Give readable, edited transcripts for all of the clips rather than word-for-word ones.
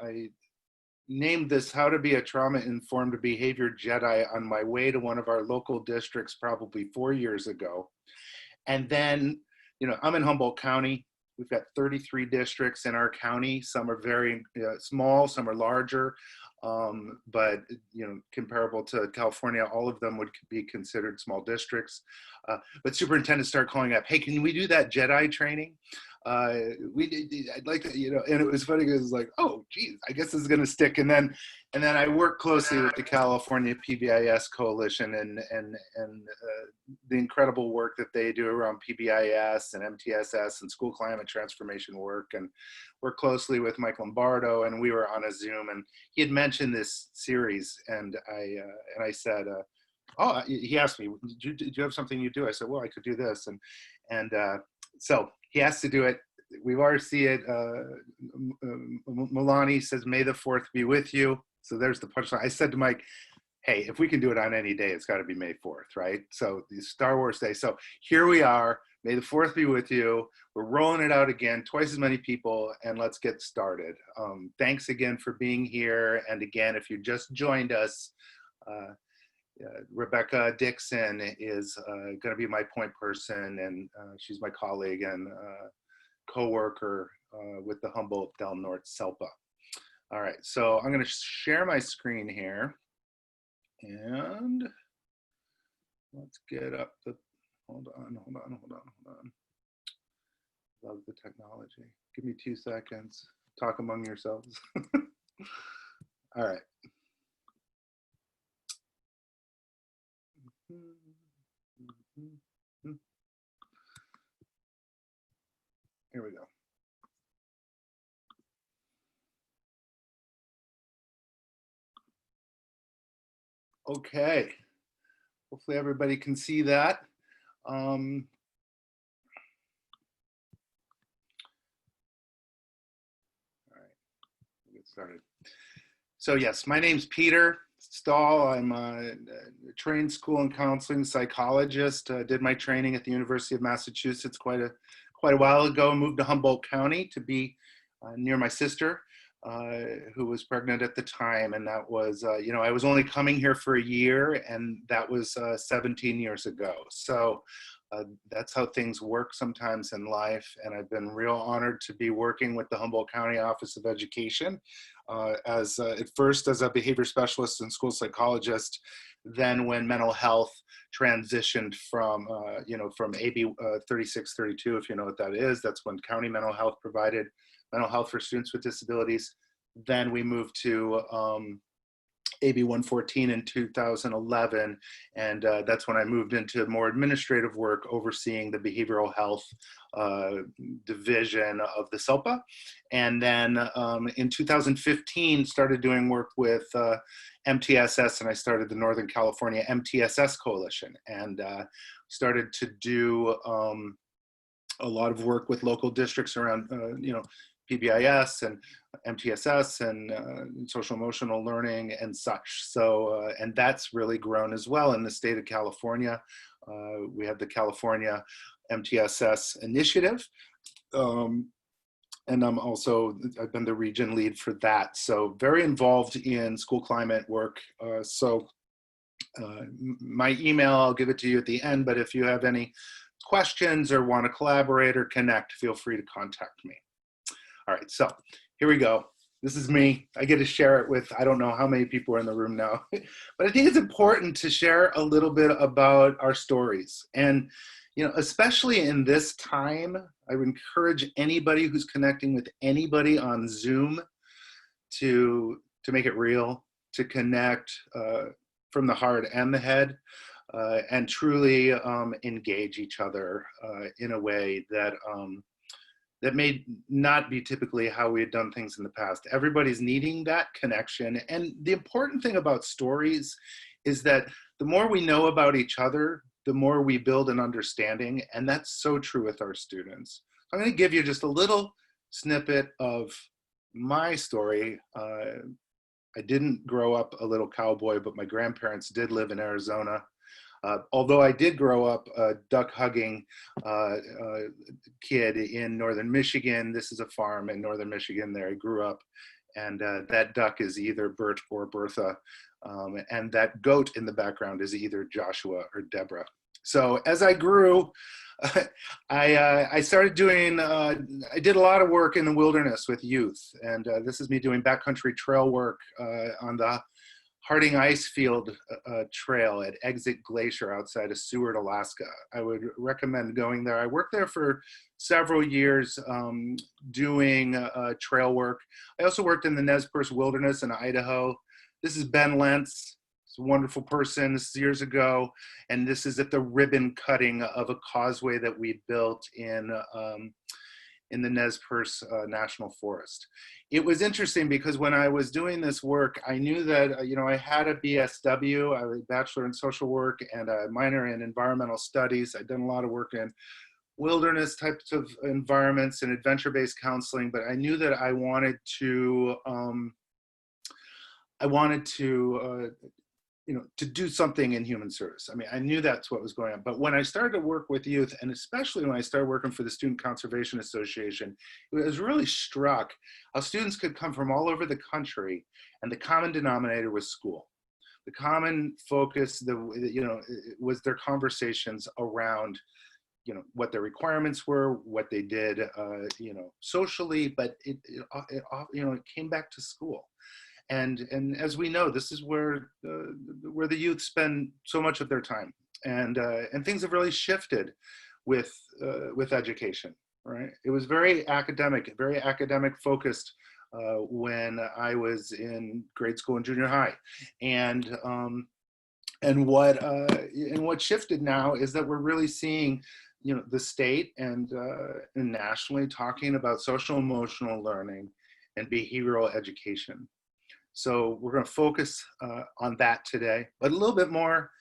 I named this How to Be a Trauma-Informed Behavior Jedi on my way to one of our local districts probably 4 years ago. And then, I'm in Humboldt County. We've got 33 districts in our county. Some are very small, some are larger, but comparable to California, all of them would be considered small districts. But superintendents start calling up, hey, can we do that Jedi training? I'd like to, and it was funny because it was like, oh, geez, I guess this is going to stick. And then I work closely with the California PBIS Coalition and the incredible work that they do around PBIS and MTSS and school climate transformation work, and work closely with Mike Lombardo. And we were on a Zoom, and he had mentioned this series, and I said, oh, he asked me, do you have something you do? I said, well, I could do this, and so he has to do it. We already see it. Milani says, may the 4th be with you. So there's the punchline. I said to Mike, hey, if we can do it on any day, it's got to be May 4th, right? So the Star Wars Day. So here we are. May the 4th be with you. We're rolling it out again, twice as many people, and let's get started. Thanks again for being here. And again, if you just joined us, Rebecca Dixon is going to be my point person, and she's my colleague and co-worker with the Humboldt Del Norte SELPA. All right, so I'm going to share my screen here, and let's get up the, hold on. Love the technology. Give me 2 seconds. Talk among yourselves. All right. Here we go. Okay. Hopefully everybody can see that. All right, we'll get started. So yes, my name's Peter Stahl. I'm a trained school and counseling psychologist. Did my training at the University of Massachusetts quite a while ago. Moved to Humboldt County to be near my sister, who was pregnant at the time. And that was, I was only coming here for a year, and that was 17 years ago. So that's how things work sometimes in life. And I've been real honored to be working with the Humboldt County Office of Education at first as a behavior specialist and school psychologist. Then when mental health transitioned from, from AB 3632, if you know what that is, that's when county mental health provided mental health for students with disabilities. Then we moved to AB 114 in 2011, and that's when I moved into more administrative work, overseeing the behavioral health division of the SELPA. And then in 2015, started doing work with MTSS, and I started the Northern California MTSS Coalition, and started to do a lot of work with local districts around, PBIS and MTSS and social emotional learning and such. So, and that's really grown as well in the state of California. We have the California MTSS initiative. And I've been the region lead for that. So very involved in school climate work. My email, I'll give it to you at the end, but if you have any questions or want to collaborate or connect, feel free to contact me. All right, so here we go. This is me. I get to share it with, I don't know how many people are in the room now, but I think it's important to share a little bit about our stories. And, especially in this time, I would encourage anybody who's connecting with anybody on Zoom to make it real, to connect from the heart and the head, and truly engage each other in a way that that may not be typically how we had done things in the past. Everybody's needing that connection. And the important thing about stories is that the more we know about each other, the more we build an understanding. And that's so true with our students. I'm going to give you just a little snippet of my story. I didn't grow up a little cowboy, but my grandparents did live in Arizona. Although I did grow up a duck-hugging kid in northern Michigan. This is a farm in northern Michigan there I grew up. And that duck is either Bert or Bertha. And that goat in the background is either Joshua or Deborah. So as I grew, I started doing, I did a lot of work in the wilderness with youth. And this is me doing backcountry trail work on the Harding Icefield trail at Exit Glacier outside of Seward, Alaska. I would recommend going there. I worked there for several years doing trail work. I also worked in the Nez Perce Wilderness in Idaho. This is Ben Lentz. He's a wonderful person. This is years ago. And this is at the ribbon cutting of a causeway that we built in the Nez Perce National Forest. It was interesting because when I was doing this work, I knew that, I had a BSW, I was a Bachelor in Social Work and a minor in Environmental Studies. I'd done a lot of work in wilderness types of environments and adventure-based counseling, but I knew that I wanted to to do something in human service. I mean, I knew that's what was going on. But when I started to work with youth, and especially when I started working for the Student Conservation Association, I was really struck how students could come from all over the country, and the common denominator was school. The common focus, was their conversations around, what their requirements were, what they did, socially, but it came back to school. And as we know, this is where the youth spend so much of their time, and things have really shifted with education, right? It was very academic focused when I was in grade school and junior high, and what shifted now is that we're really seeing, the state and nationally talking about social emotional learning and behavioral education. So we're going to focus on that today, but a little bit more.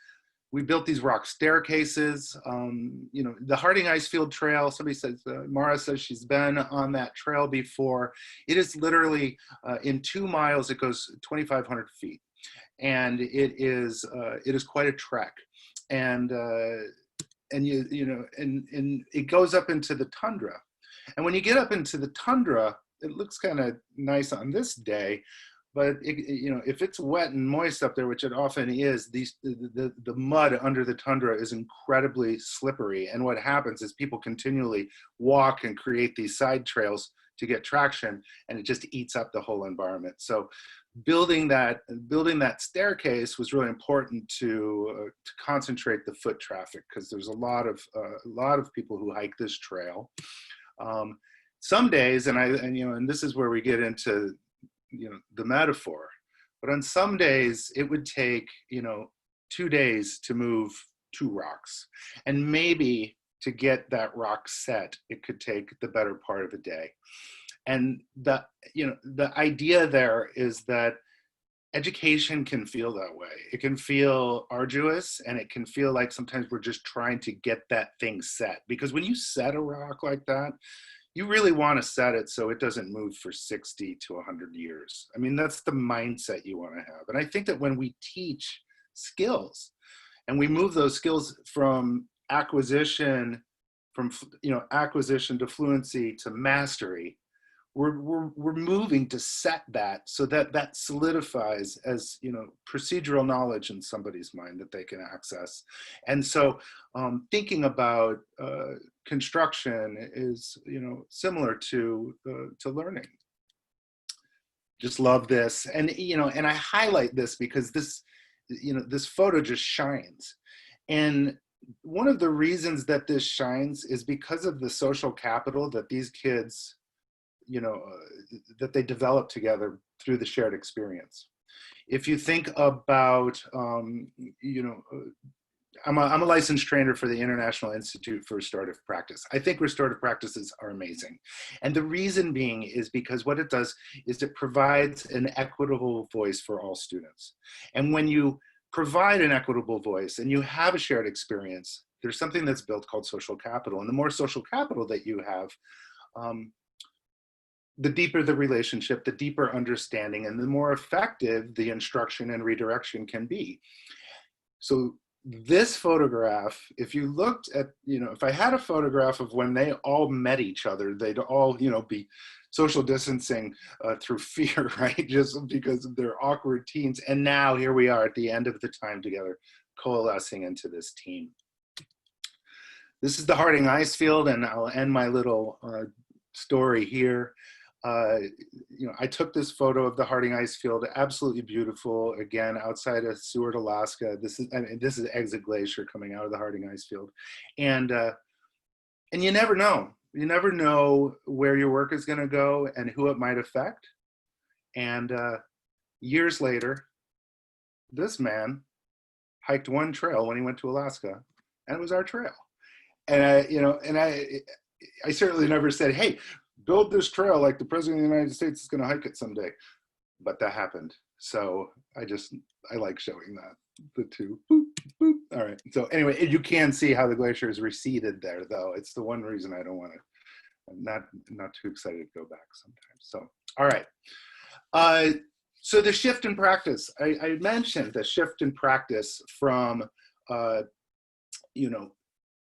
We built these rock staircases. The Harding Icefield Trail, somebody says, Mara says she's been on that trail before. It is literally in 2 miles, it goes 2,500 feet. And it is quite a trek. And it goes up into the tundra. And when you get up into the tundra, it looks kind of nice on this day. But if it's wet and moist up there, which it often is, the mud under the tundra is incredibly slippery. And what happens is people continually walk and create these side trails to get traction, and it just eats up the whole environment. So building that staircase was really important to concentrate the foot traffic, because there's a lot of people who hike this trail. Some days, and this is where we get into the metaphor, but on some days it would take 2 days to move 2 rocks, and maybe to get that rock set it could take the better part of a day. And the idea there is that education can feel that way. It can feel arduous, and it can feel like sometimes we're just trying to get that thing set, because when you set a rock like that, you really want to set it so it doesn't move for 60 to 100 years. I mean, that's the mindset you want to have. And I think that when we teach skills and we move those skills from acquisition to fluency to mastery, we're moving to set that so that solidifies as procedural knowledge in somebody's mind that they can access. And so thinking about construction is similar to learning. Just love this, and and I highlight this because this photo just shines. And one of the reasons that this shines is because of the social capital that these kids that they develop together through the shared experience. If you think about, I'm a licensed trainer for the International Institute for Restorative Practice. I think restorative practices are amazing. And the reason being is because what it does is it provides an equitable voice for all students. And when you provide an equitable voice and you have a shared experience, there's something that's built called social capital. And the more social capital that you have, the deeper the relationship, the deeper understanding, and the more effective the instruction and redirection can be. So this photograph, if you looked at, if I had a photograph of when they all met each other, they'd all, be social distancing through fear, right? Just because of their awkward teens. And now here we are at the end of the time together, coalescing into this team. This is the Harding Icefield, and I'll end my little story here. I took this photo of the Harding Icefield, absolutely beautiful. Again, outside of Seward, Alaska. This is Exit Glacier coming out of the Harding Icefield, and you never know. You never know where your work is going to go and who it might affect. And years later, this man hiked one trail when he went to Alaska, and it was our trail. And I certainly never said, "Hey, build this trail like the president of the United States is going to hike it someday," but that happened. So I like showing that, the two. Boop, boop. All right. So anyway, you can see how the glacier is receded there, though. It's the one reason I don't want to. I'm not too excited to go back sometimes. So all right. So the shift in practice. I mentioned the shift in practice from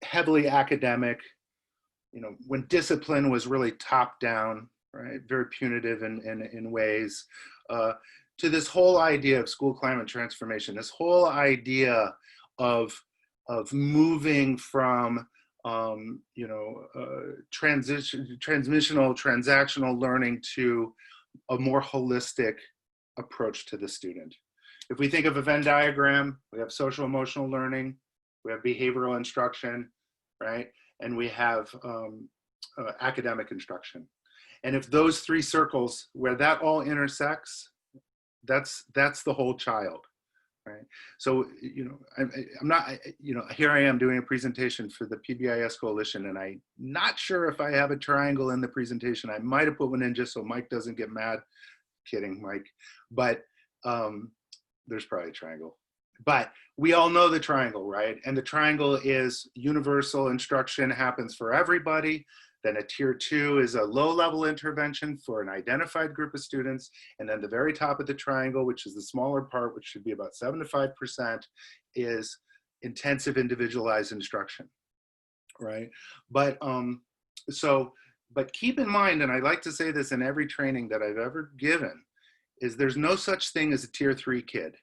heavily academic, when discipline was really top down, right, very punitive in ways, to this whole idea of school climate transformation, this whole idea of moving from transactional learning to a more holistic approach to the student. If we think of a Venn diagram, we have social emotional learning, we have behavioral instruction, right? And we have academic instruction. And if those three circles, where that all intersects, that's the whole child, right? So, I'm not, here I am doing a presentation for the PBIS Coalition, and I'm not sure if I have a triangle in the presentation. I might have put one in just so Mike doesn't get mad. Kidding, Mike. But there's probably a triangle. But we all know the triangle, right? And the triangle is universal instruction happens for everybody. Then a tier 2 is a low-level intervention for an identified group of students. And then the very top of the triangle, which is the smaller part, which should be about 7 to 5%, is intensive individualized instruction, right? But keep in mind, and I like to say this in every training that I've ever given, is there's no such thing as a tier 3 kid.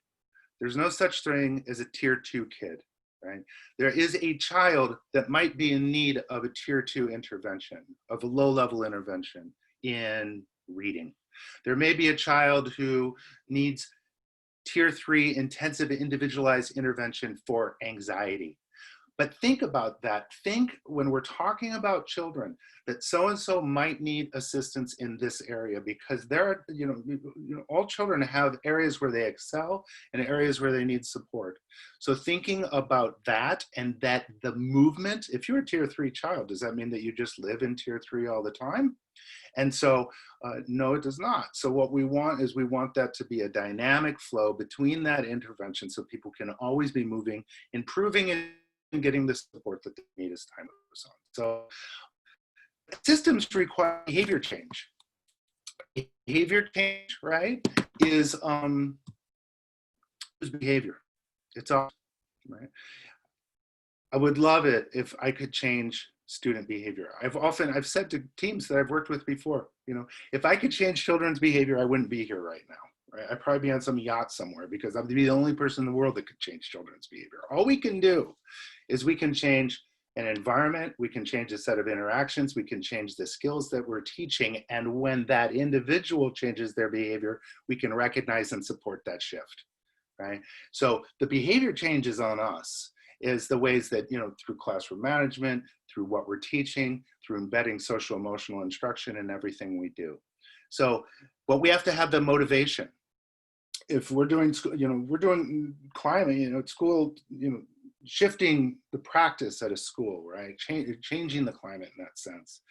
There's no such thing as a tier 2 kid, right? There is a child that might be in need of a tier 2 intervention, of a low-level intervention in reading. There may be a child who needs tier 3 intensive individualized intervention for anxiety. But think about that. Think when we're talking about children that so-and-so might need assistance in this area, because there are, all children have areas where they excel and areas where they need support. So thinking about that, and that the movement, if you're a tier 3 child, does that mean that you just live in tier 3 all the time? And so, no, it does not. So what we want is, we want that to be a dynamic flow between that intervention, so people can always be moving, improving it, and getting the support that they need as time goes on. So systems require behavior change. Behavior change, right, is behavior. It's all, right? I would love it if I could change student behavior. I've said to teams that I've worked with before, if I could change children's behavior, I wouldn't be here right now. Right? I'd probably be on some yacht somewhere, because I'd be the only person in the world that could change children's behavior. All we can do is we can change an environment, we can change a set of interactions, we can change the skills that we're teaching, and when that individual changes their behavior, we can recognize and support that shift, right? So the behavior change is on us, is the ways that, through classroom management, through what we're teaching, through embedding social emotional instruction in everything we do. So, but we have to have the motivation. If we're doing, we're doing climate, at school, shifting the practice at a school, right? Changing the climate in that sense.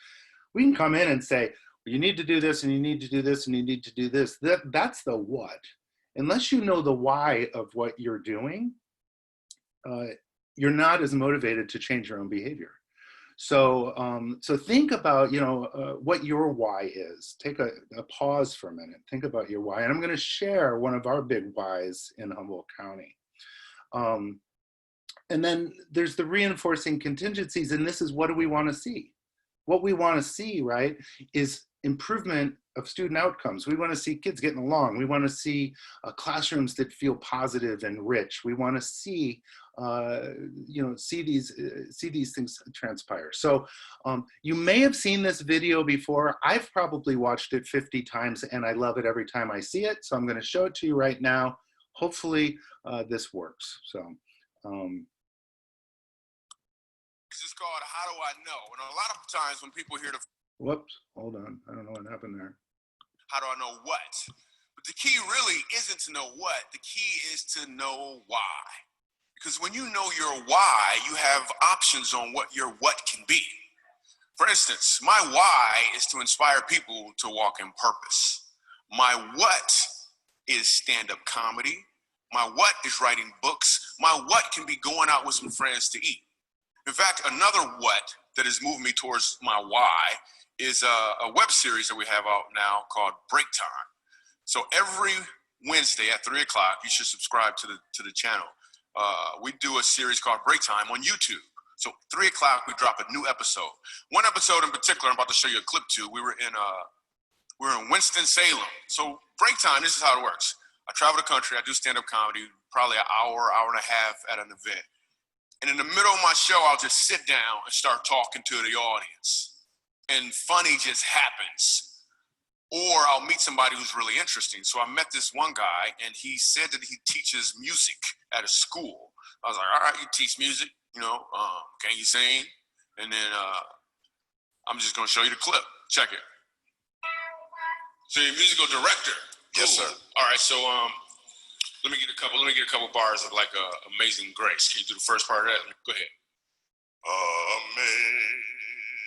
We can come in and say, well, you need to do this, and you need to do this, and you need to do this. That's the what. Unless you know the why of what you're doing, you're not as motivated to change your own behavior. So, so think about, what your why is. Take a pause for a minute. Think about your why. And I'm going to share one of our big whys in Humboldt County. And then there's the reinforcing contingencies, and this is what do we want to see? What we want to see, right, is improvement of student outcomes. We want to see kids getting along. We want to see classrooms that feel positive and rich. We want to see, see these things transpire. So you may have seen this video before. I've probably watched it 50 times, and I love it every time I see it. So I'm going to show it to you right now. Hopefully this works. So. This is called How Do I Know? And a lot of times when people hear the Whoops, hold on. I don't know what happened there. How do I know what? But the key really isn't to know what. The key is to know why. Because when you know your why, you have options on what your what can be. For instance, my why is to inspire people to walk in purpose. My what is stand-up comedy. My what is writing books. My what can be going out with some friends to eat. In fact, another what that has moved me towards my why is a web series that we have out now called Break Time. So every Wednesday at 3 o'clock, you should subscribe to the channel. We do a series called Break Time on YouTube. So 3 o'clock, we drop a new episode. One episode in particular, I'm about to show you a clip to. We're in Winston-Salem. So Break Time, this is how it works. I travel the country, I do stand-up comedy, probably an hour and a half at an event. And in the middle of my show, I'll just sit down and start talking to the audience. And funny just happens. Or I'll meet somebody who's really interesting. So I met this one guy, and he said that he teaches music at a school. I was like, all right, you teach music, can you sing? And then I'm just gonna show you the clip. Check it. So you're a musical director. Cool. Yes, sir. All right, so let me get a couple bars of like Amazing Grace. Can you do the first part of that? Go ahead.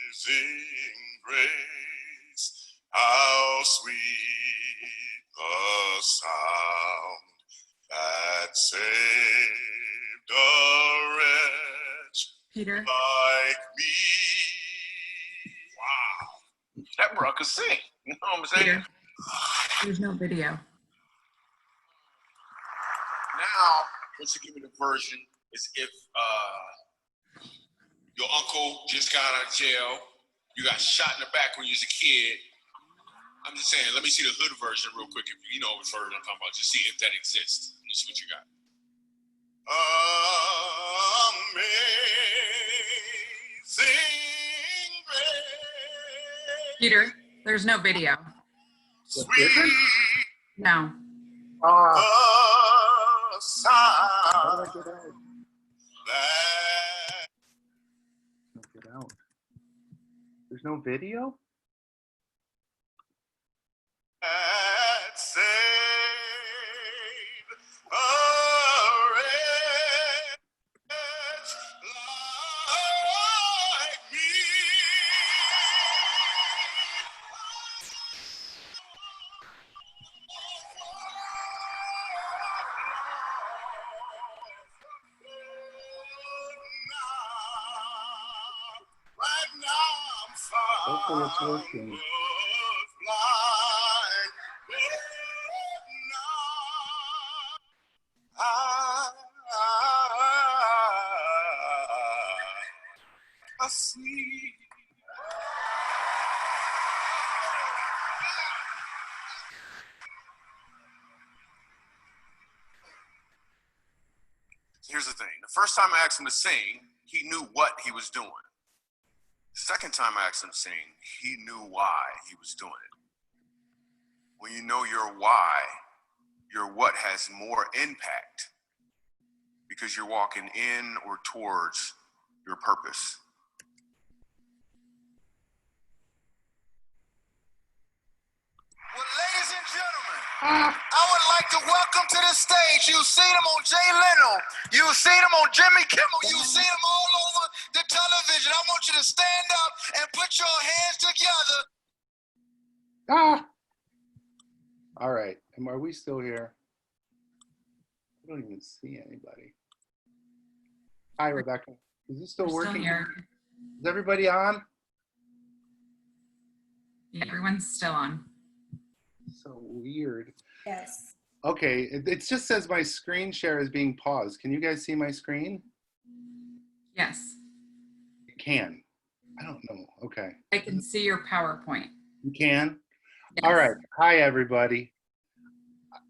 Amazing grace, how sweet the sound that saved a wretch Peter like me. Wow, that bro could sing. You know what I'm saying? Peter, there's no video. Now, what you give me the version is if your uncle just got out of jail, you got shot in the back when you was a kid. I'm just saying, let me see the hood version real quick. If you know which version I'm talking about, just see if that exists. Let me see what you got. Amazing grace. Peter, there's no video. Sweet. No. How do I get out? Get out. There's no video? Save a wretch like me. Right now I'm fine. Hopefully it's working. I see. Here's the thing. The first time I asked him to sing, he knew what he was doing. The second time I asked him to sing, he knew why he was doing it. When you know your why, your what has more impact because you're walking in or towards your purpose. Well, ladies and gentlemen, I would like to welcome to the stage. You've seen him on Jay Leno. You've seen him on Jimmy Kimmel. You've seen him all over the television. I want you to stand up and put your hands together. All right. Are we still here? I don't even see anybody. Hi, Rebecca. Is this still We're working? still here. Is everybody on? Yeah, everyone's still on. So weird. Yes. Okay, it just says my screen share is being paused. Can you guys see my screen? Yes. You can. I don't know. Okay. I can see your PowerPoint. You can? Yes. All right. Hi, everybody.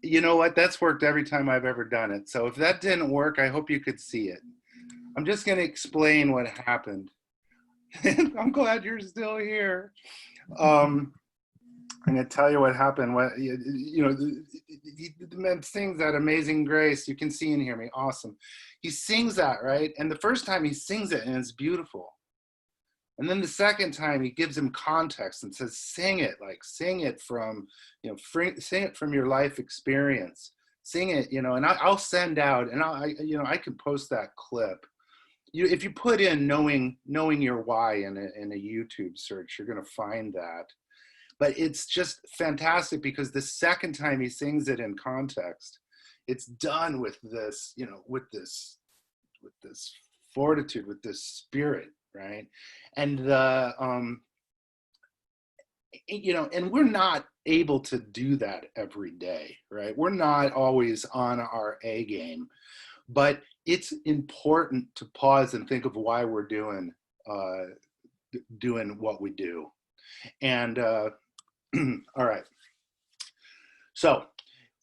You know what? That's worked every time I've ever done it. So if that didn't work, I hope you could see it. I'm just going to explain what happened. I'm glad you're still here. I'm going to tell you what happened. What the man sings that Amazing Grace. You can see and hear me. Awesome. He sings that, right? And the first time he sings it, and it's beautiful. And then the second time he gives him context and says, sing it, like sing it from, sing it from your life experience. Sing it, and I'll send out, and I can post that clip. If you put in knowing your why in a YouTube search, you're going to find that. But it's just fantastic because the second time he sings it in context, it's done with this, with this fortitude, with this spirit, right? And and we're not able to do that every day, right? We're not always on our A game, but it's important to pause and think of why we're doing what we do. And all right. So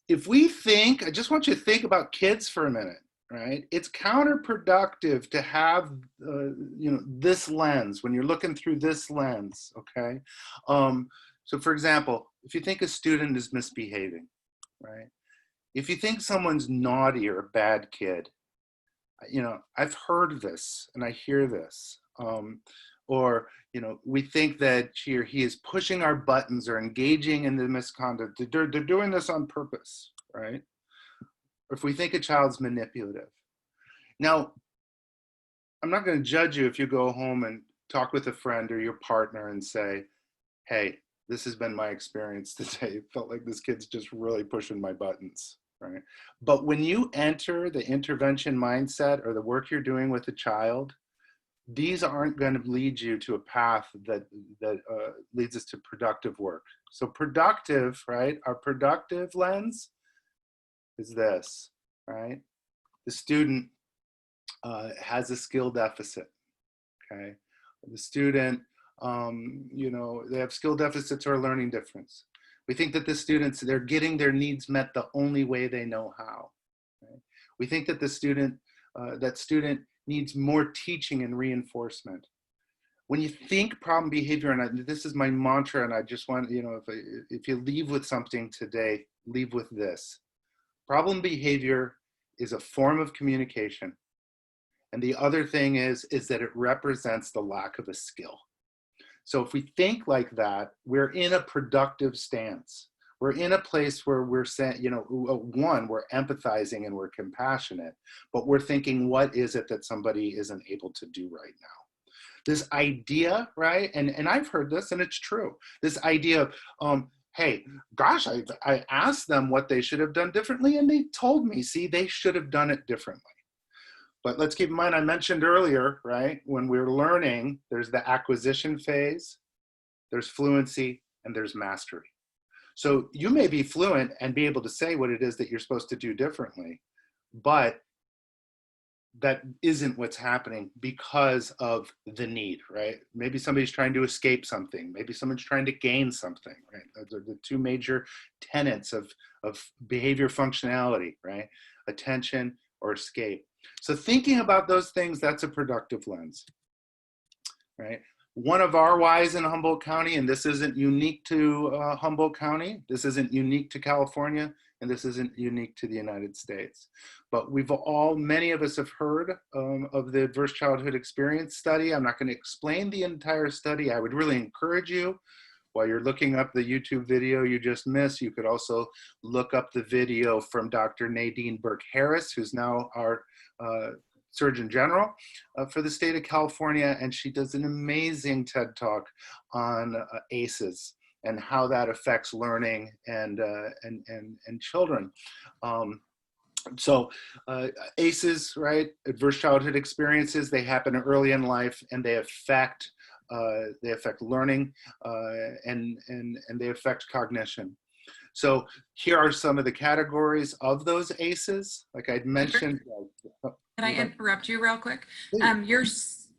if we think, I just want you to think about kids for a minute, right? It's counterproductive to have, this lens when you're looking through this lens, okay? So for example, if you think a student is misbehaving, right? If you think someone's naughty or a bad kid, I've heard this and I hear this. Or, we think that she or he is pushing our buttons or engaging in the misconduct. They're doing this on purpose, right? Or if we think a child's manipulative. Now, I'm not going to judge you if you go home and talk with a friend or your partner and say, hey, this has been my experience today. It felt like this kid's just really pushing my buttons, right? But when you enter the intervention mindset or the work you're doing with a child, these aren't going to lead you to a path that leads us to productive work. So productive, right? Our productive lens is this, right? The student has a skill deficit, okay? The student, they have skill deficits or a learning difference. We think that the students, they're getting their needs met the only way they know how. Right? We think that the student, needs more teaching and reinforcement. When you think problem behavior, and this is my mantra, and I just want, if you leave with something today, leave with this. Problem behavior is a form of communication. And the other thing is that it represents the lack of a skill. So if we think like that, we're in a productive stance. We're in a place where we're saying, one, we're empathizing and we're compassionate, but we're thinking, what is it that somebody isn't able to do right now? This idea, right? And I've heard this and it's true. This idea of, hey, gosh, I asked them what they should have done differently and they told me, see, they should have done it differently. But let's keep in mind, I mentioned earlier, right? When we're learning, there's the acquisition phase, there's fluency, and there's mastery. So you may be fluent and be able to say what it is that you're supposed to do differently, but that isn't what's happening because of the need, right? Maybe somebody's trying to escape something. Maybe someone's trying to gain something, right? Those are the two major tenets of behavior functionality, right? Attention or escape. So thinking about those things, that's a productive lens, right? One of our whys in Humboldt County, and this isn't unique to Humboldt County, this isn't unique to California, and this isn't unique to the United States. But many of us have heard of the Adverse Childhood Experience study. I'm not going to explain the entire study. I would really encourage you, while you're looking up the YouTube video you just missed, you could also look up the video from Dr. Nadine Burke-Harris, who's now our Surgeon General for the state of California, and she does an amazing TED Talk on ACEs and how that affects learning and children. So ACEs, right? Adverse childhood experiences, they happen early in life and they affect learning and they affect cognition. So here are some of the categories of those ACEs. Like I'd mentioned. Can I interrupt you real quick?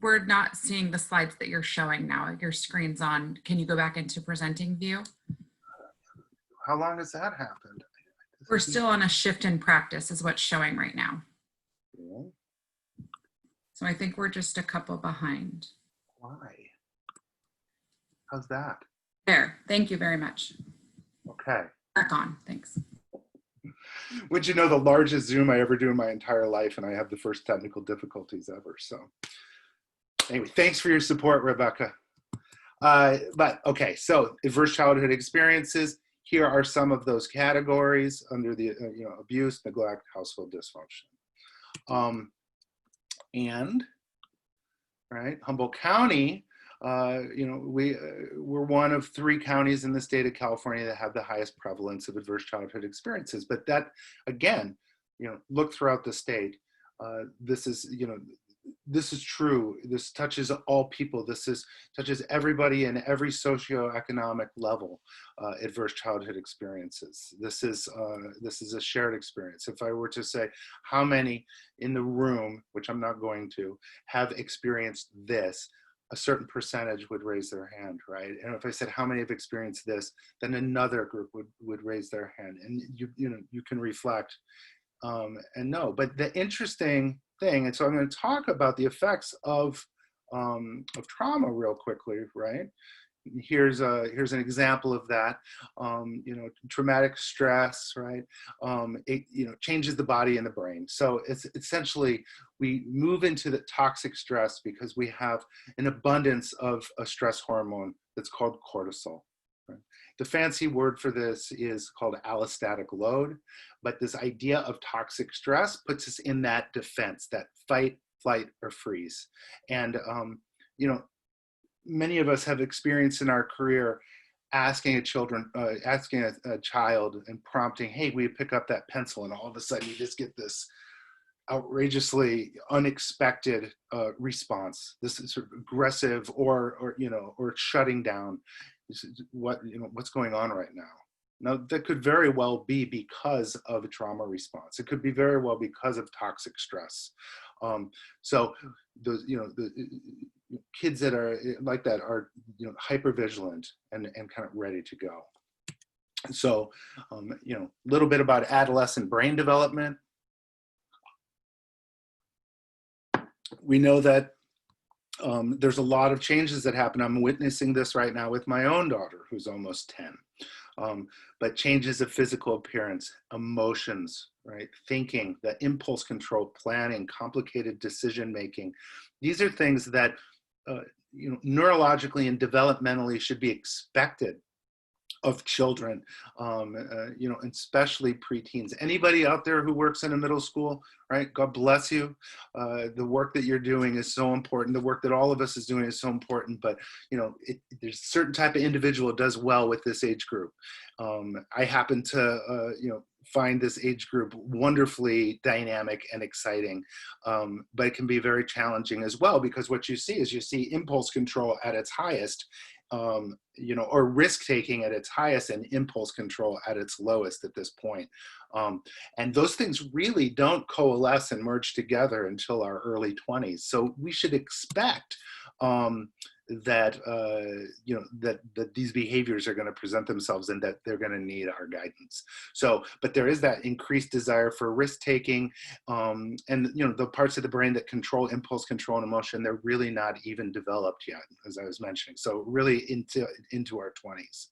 We're not seeing the slides that you're showing now. Your screen's on. Can you go back into presenting view? How long has that happened? We're still on a shift in practice is what's showing right now. Yeah. So I think we're just a couple behind. Why? How's that? There. Thank you very much. Okay. Back on. Thanks. Would you know, the largest Zoom I ever do in my entire life, and I have the first technical difficulties ever. So anyway, thanks for your support, Rebecca. But okay, so adverse childhood experiences. Here are some of those categories under the abuse, neglect, household dysfunction. And right, Humboldt County, we're one of 3 counties in the state of California that have the highest prevalence of adverse childhood experiences. But that, again, look throughout the state. This is true. This touches all people. Touches everybody in every socioeconomic level. Adverse childhood experiences. This is a shared experience. If I were to say how many in the room, which I'm not going to, have experienced this, a certain percentage would raise their hand, right? And if I said how many have experienced this, then another group would raise their hand, and you can reflect and know. But the interesting thing, and so I'm going to talk about the effects of trauma real quickly, right? Here's an example of that. Traumatic stress, right? It changes the body and the brain. So it's essentially, we move into the toxic stress because we have an abundance of a stress hormone that's called cortisol. Right? The fancy word for this is called allostatic load, but this idea of toxic stress puts us in that defense, that fight, flight, or freeze. And many of us have experienced in our career asking a child and prompting, hey, will you pick up that pencil? And all of a sudden you just get this outrageously unexpected response. This is sort of aggressive or shutting down. This is what's going on right now. Now, that could very well be because of a trauma response. It could be very well because of toxic stress. So those, the kids that are like that are, hypervigilant and kind of ready to go. So, a little bit about adolescent brain development. We know that there's a lot of changes that happen. I'm witnessing this right now with my own daughter, who's almost 10. But changes of physical appearance, emotions, right? Thinking, the impulse control, planning, complicated decision-making. These are things that, neurologically and developmentally should be expected of children, especially preteens. Anybody out there who works in a middle school, right? God bless you. The work that you're doing is so important. The work that all of us is doing is so important, but there's a certain type of individual that does well with this age group. I happen to, find this age group wonderfully dynamic and exciting, but it can be very challenging as well, because what you see impulse control at its highest, or risk-taking at its highest, and impulse control at its lowest at this point. And those things really don't coalesce and merge together until our early 20s. So we should expect that these behaviors are going to present themselves and that they're going to need our guidance. So, but there is that increased desire for risk-taking, and the parts of the brain that control impulse control and emotion, they're really not even developed yet, as I was mentioning. So really into our 20s.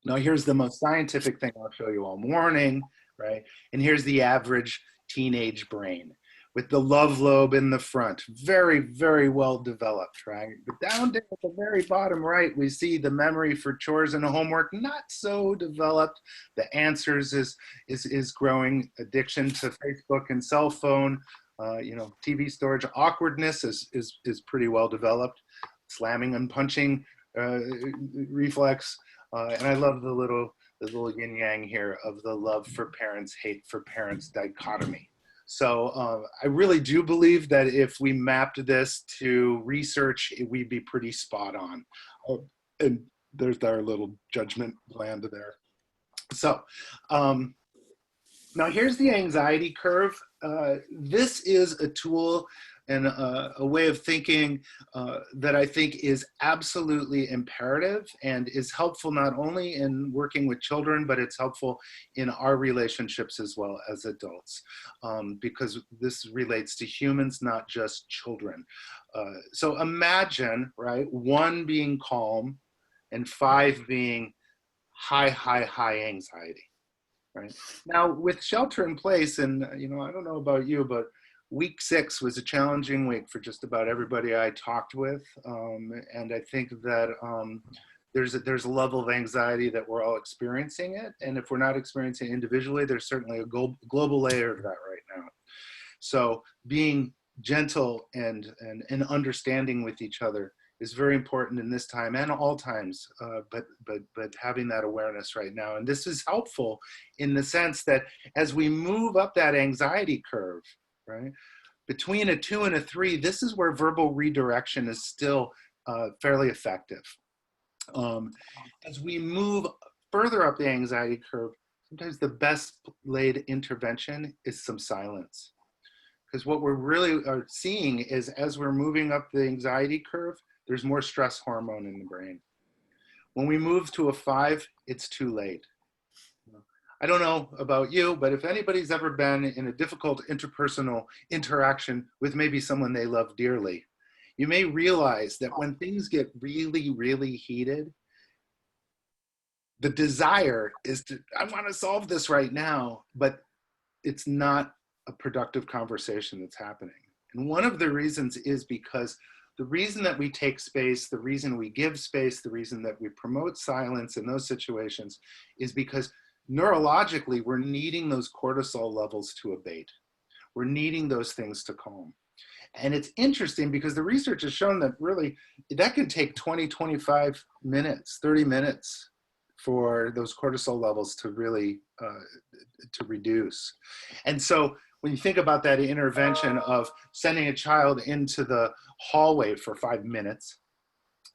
Now here's the most scientific thing I'll show you all morning, right? And here's the average teenage brain, with the love lobe in the front, very, very well developed, right? But down there at the very bottom right, we see the memory for chores and homework, not so developed. The answers is growing. Addiction to Facebook and cell phone, TV storage. Awkwardness is pretty well developed. Slamming and punching reflex. And I love the little yin yang here of the love for parents, hate for parents dichotomy. So I really do believe that if we mapped this to research, we'd be pretty spot on. And there's our little judgment gland there. So Now here's the anxiety curve. This is a tool and a way of thinking that I think is absolutely imperative and is helpful not only in working with children, but it's helpful in our relationships as well as adults, because this relates to humans, not just children. So imagine, right, 1 being calm and 5 being high anxiety. Right. Now, with shelter in place, and I don't know about you, but week 6 was a challenging week for just about everybody I talked with, and I think that there's a level of anxiety that we're all experiencing it, and if we're not experiencing it individually, there's certainly a global layer of that right now. So, being gentle and understanding with each other is very important in this time and all times, but having that awareness right now. And this is helpful in the sense that as we move up that anxiety curve, right, between a 2 and a 3, this is where verbal redirection is still fairly effective. As we move further up the anxiety curve, sometimes the best laid intervention is some silence. Because what we're really are seeing is as we're moving up the anxiety curve, there's more stress hormone in the brain. When we move to a 5, it's too late. I don't know about you, but if anybody's ever been in a difficult interpersonal interaction with maybe someone they love dearly, you may realize that when things get really heated, the desire is to, I want to solve this right now, but it's not a productive conversation that's happening. And one of the reasons is because the reason that we take space, the reason we give space, the reason that we promote silence in those situations is because neurologically, we're needing those cortisol levels to abate. We're needing those things to calm. And it's interesting because the research has shown that really that can take 20, 25 minutes, 30 minutes for those cortisol levels to really to reduce. And so when you think about that intervention of sending a child into the hallway for 5 minutes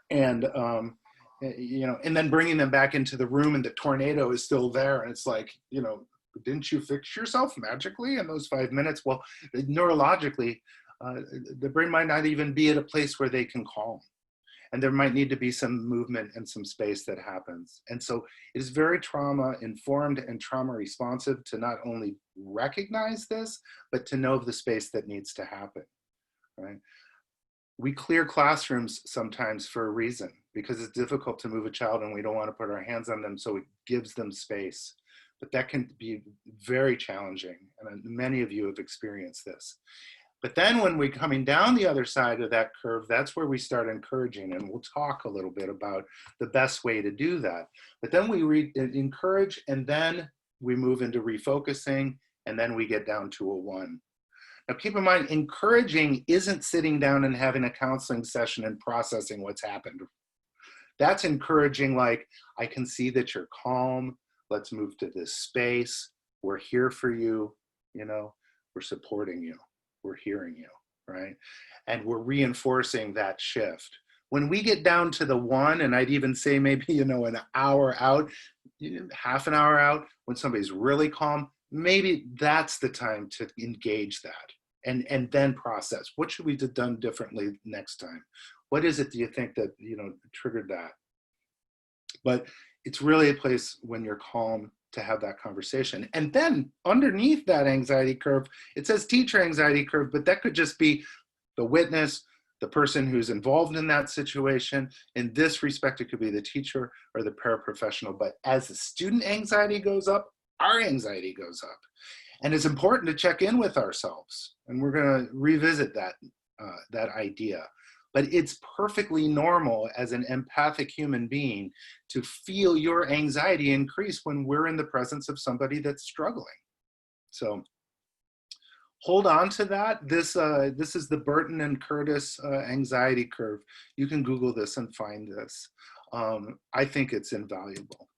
and and then bringing them back into the room and the tornado is still there, and it's like, didn't you fix yourself magically in those 5 minutes? Well, neurologically, the brain might not even be at a place where they can calm. And there might need to be some movement and some space that happens. And so it is very trauma informed and trauma responsive to not only recognize this, but to know the space that needs to happen, right? We clear classrooms sometimes for a reason, because it's difficult to move a child and we don't want to put our hands on them, so it gives them space. But that can be very challenging, and many of you have experienced this. But then when we're coming down the other side of that curve, that's where we start encouraging, and we'll talk a little bit about the best way to do that. But then we encourage, and then we move into refocusing, and then we get down to a 1. Now keep in mind, encouraging isn't sitting down and having a counseling session and processing what's happened. That's encouraging, like, I can see that you're calm. Let's move to this space. We're here for you. We're supporting you. We're hearing you, right? And we're reinforcing that shift. When we get down to the 1, and I'd even say maybe, an hour out, half an hour out, when somebody's really calm, maybe that's the time to engage that and then process. What should we have done differently next time? What is it do you think that, triggered that? But it's really a place when you're calm to have that conversation. And then underneath that anxiety curve, it says teacher anxiety curve, but that could just be the witness, the person who's involved in that situation. In this respect, it could be the teacher or the paraprofessional. But as the student anxiety goes up, our anxiety goes up. And it's important to check in with ourselves. And we're going to revisit that idea. But it's perfectly normal as an empathic human being to feel your anxiety increase when we're in the presence of somebody that's struggling. So hold on to that. This is the Burton and Curtis anxiety curve. You can Google this and find this. I think it's invaluable.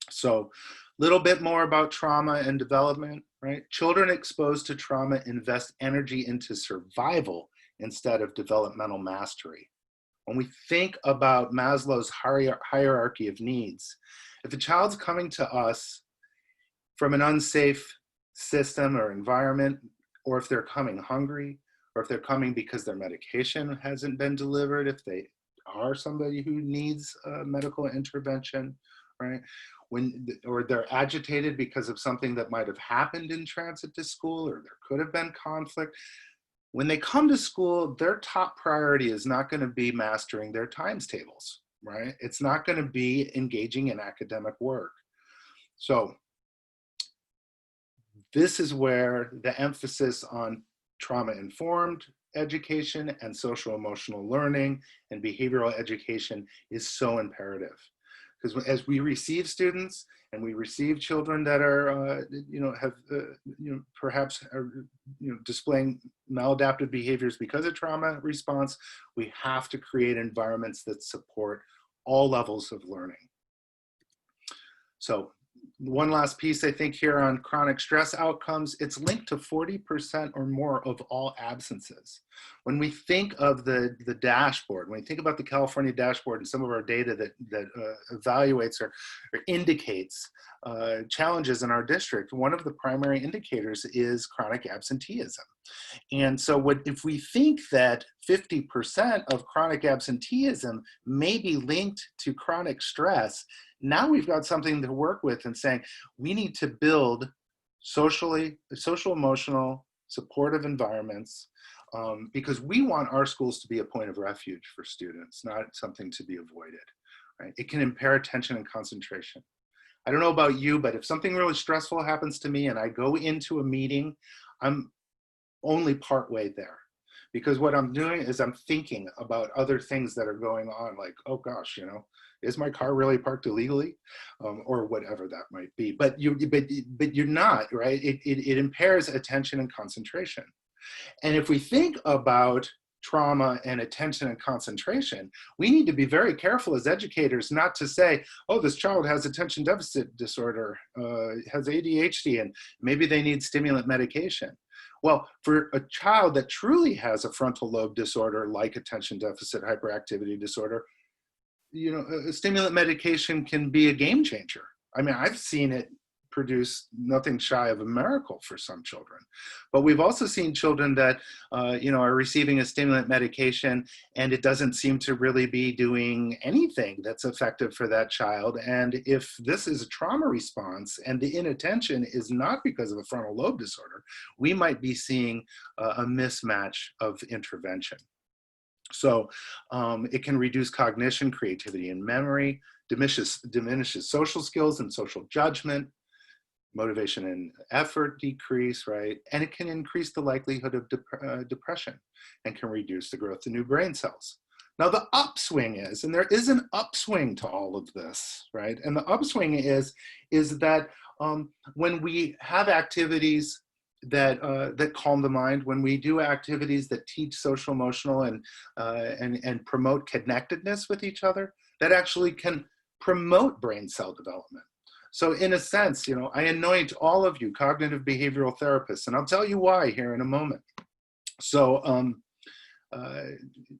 So a little bit more about trauma and development, right? Children exposed to trauma invest energy into survival instead of developmental mastery. When we think about Maslow's hierarchy of needs, if a child's coming to us from an unsafe system or environment, or if they're coming hungry, or if they're coming because their medication hasn't been delivered, if they are somebody who needs medical intervention, right? Or they're agitated because of something that might have happened in transit to school, or there could have been conflict. When they come to school, their top priority is not going to be mastering their times tables, right? It's not going to be engaging in academic work. So this is where the emphasis on trauma-informed education and social emotional learning and behavioral education is so imperative. Because as we receive students and we receive children that are, perhaps are, displaying maladaptive behaviors because of trauma response, we have to create environments that support all levels of learning. So one last piece, I think, here on chronic stress outcomes, it's linked to 40% or more of all absences. When we think of the dashboard, when we think about the California dashboard and some of our data that evaluates or indicates challenges in our district, one of the primary indicators is chronic absenteeism. And so if we think that 50% of chronic absenteeism may be linked to chronic stress, now we've got something to work with and saying we need to build social, emotional, supportive environments because we want our schools to be a point of refuge for students, not something to be avoided. Right? It can impair attention and concentration. I don't know about you, but if something really stressful happens to me and I go into a meeting, I'm only partway there. Because what I'm doing is I'm thinking about other things that are going on, like, oh gosh, is my car really parked illegally, or whatever that might be. But you're not, right? It impairs attention and concentration. And if we think about trauma and attention and concentration, we need to be very careful as educators not to say, oh, this child has attention deficit disorder, has ADHD, and maybe they need stimulant medication. Well, for a child that truly has a frontal lobe disorder like attention deficit hyperactivity disorder, a stimulant medication can be a game changer. I mean, I've seen it produce nothing shy of a miracle for some children. But we've also seen children that, are receiving a stimulant medication and it doesn't seem to really be doing anything that's effective for that child. And if this is a trauma response and the inattention is not because of a frontal lobe disorder, we might be seeing a mismatch of intervention. So it can reduce cognition, creativity, and memory, diminishes social skills and social judgment, motivation and effort decrease, right? And it can increase the likelihood of depression and can reduce the growth of new brain cells. Now the upswing is, and there is an upswing to all of this, right? And the upswing is that when we have activities that calm the mind, when we do activities that teach social, emotional, and promote connectedness with each other, that actually can promote brain cell development. So in a sense, I anoint all of you cognitive behavioral therapists, and I'll tell you why here in a moment. So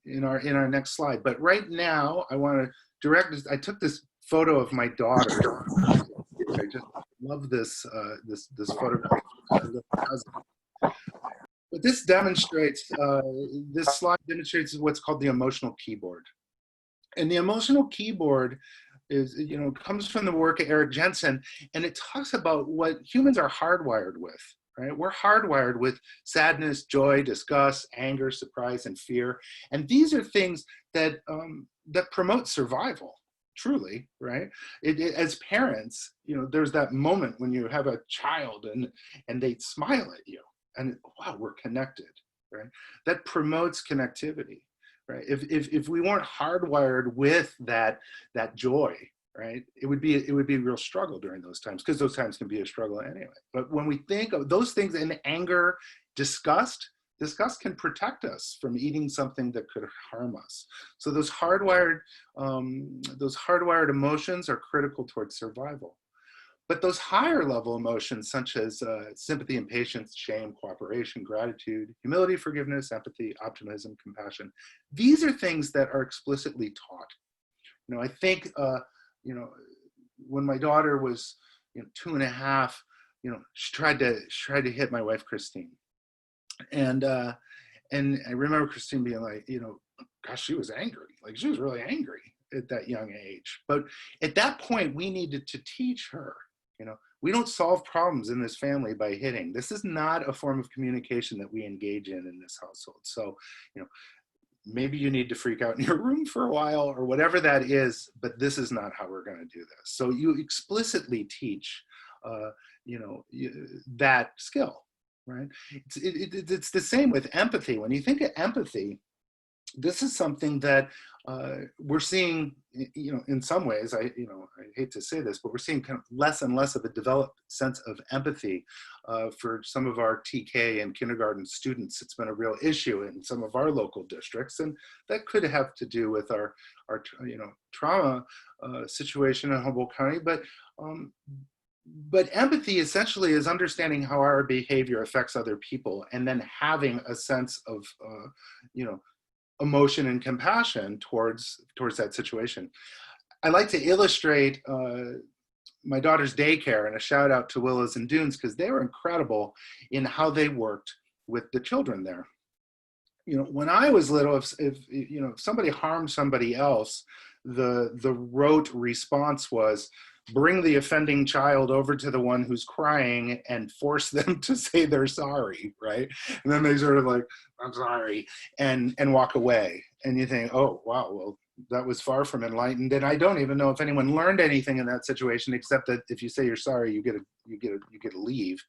in our next slide, but right now I want to direct this. I took this photo of my daughter. I just love this this photograph. But this demonstrates, this slide demonstrates what's called the emotional keyboard. And the emotional keyboard is, comes from the work of Eric Jensen, and it talks about what humans are hardwired with, right? We're hardwired with sadness, joy, disgust, anger, surprise, and fear. And these are things that, that promote survival, truly, right? As parents, there's that moment when you have a child and they smile at you and wow, we're connected, right? That promotes connectivity. Right? If we weren't hardwired with that joy, right, it would be a real struggle during those times, because those times can be a struggle anyway. But when we think of those things in anger, disgust can protect us from eating something that could harm us. So those hardwired emotions are critical towards survival. But those higher level emotions, such as sympathy and patience, shame, cooperation, gratitude, humility, forgiveness, empathy, optimism, compassion, these are things that are explicitly taught. I think, when my daughter was 2.5, she tried to hit my wife, Christine. And I remember Christine being like, gosh, she was angry. Like, she was really angry at that young age. But at that point, we needed to teach her, we don't solve problems in this family by hitting. This is not a form of communication that we engage in this household. So, maybe you need to freak out in your room for a while or whatever that is, but this is not how we're going to do this. So you explicitly teach, that skill, right? It's the same with empathy. When you think of empathy, this is something that we're seeing, in some ways, I hate to say this, but we're seeing kind of less and less of a developed sense of empathy for some of our TK and kindergarten students. It's been a real issue in some of our local districts, and that could have to do with our trauma situation in Humboldt County. But empathy essentially is understanding how our behavior affects other people, and then having a sense of, emotion and compassion towards that situation. I like to illustrate my daughter's daycare, and a shout out to Willows and Dunes, because they were incredible in how they worked with the children there. When I was little, if somebody harmed somebody else, the rote response was, bring the offending child over to the one who's crying and force them to say they're sorry, right? And then they sort of like, I'm sorry, and walk away. And you think, oh, wow, well, that was far from enlightened. And I don't even know if anyone learned anything in that situation, except that if you say you're sorry, you get to leave.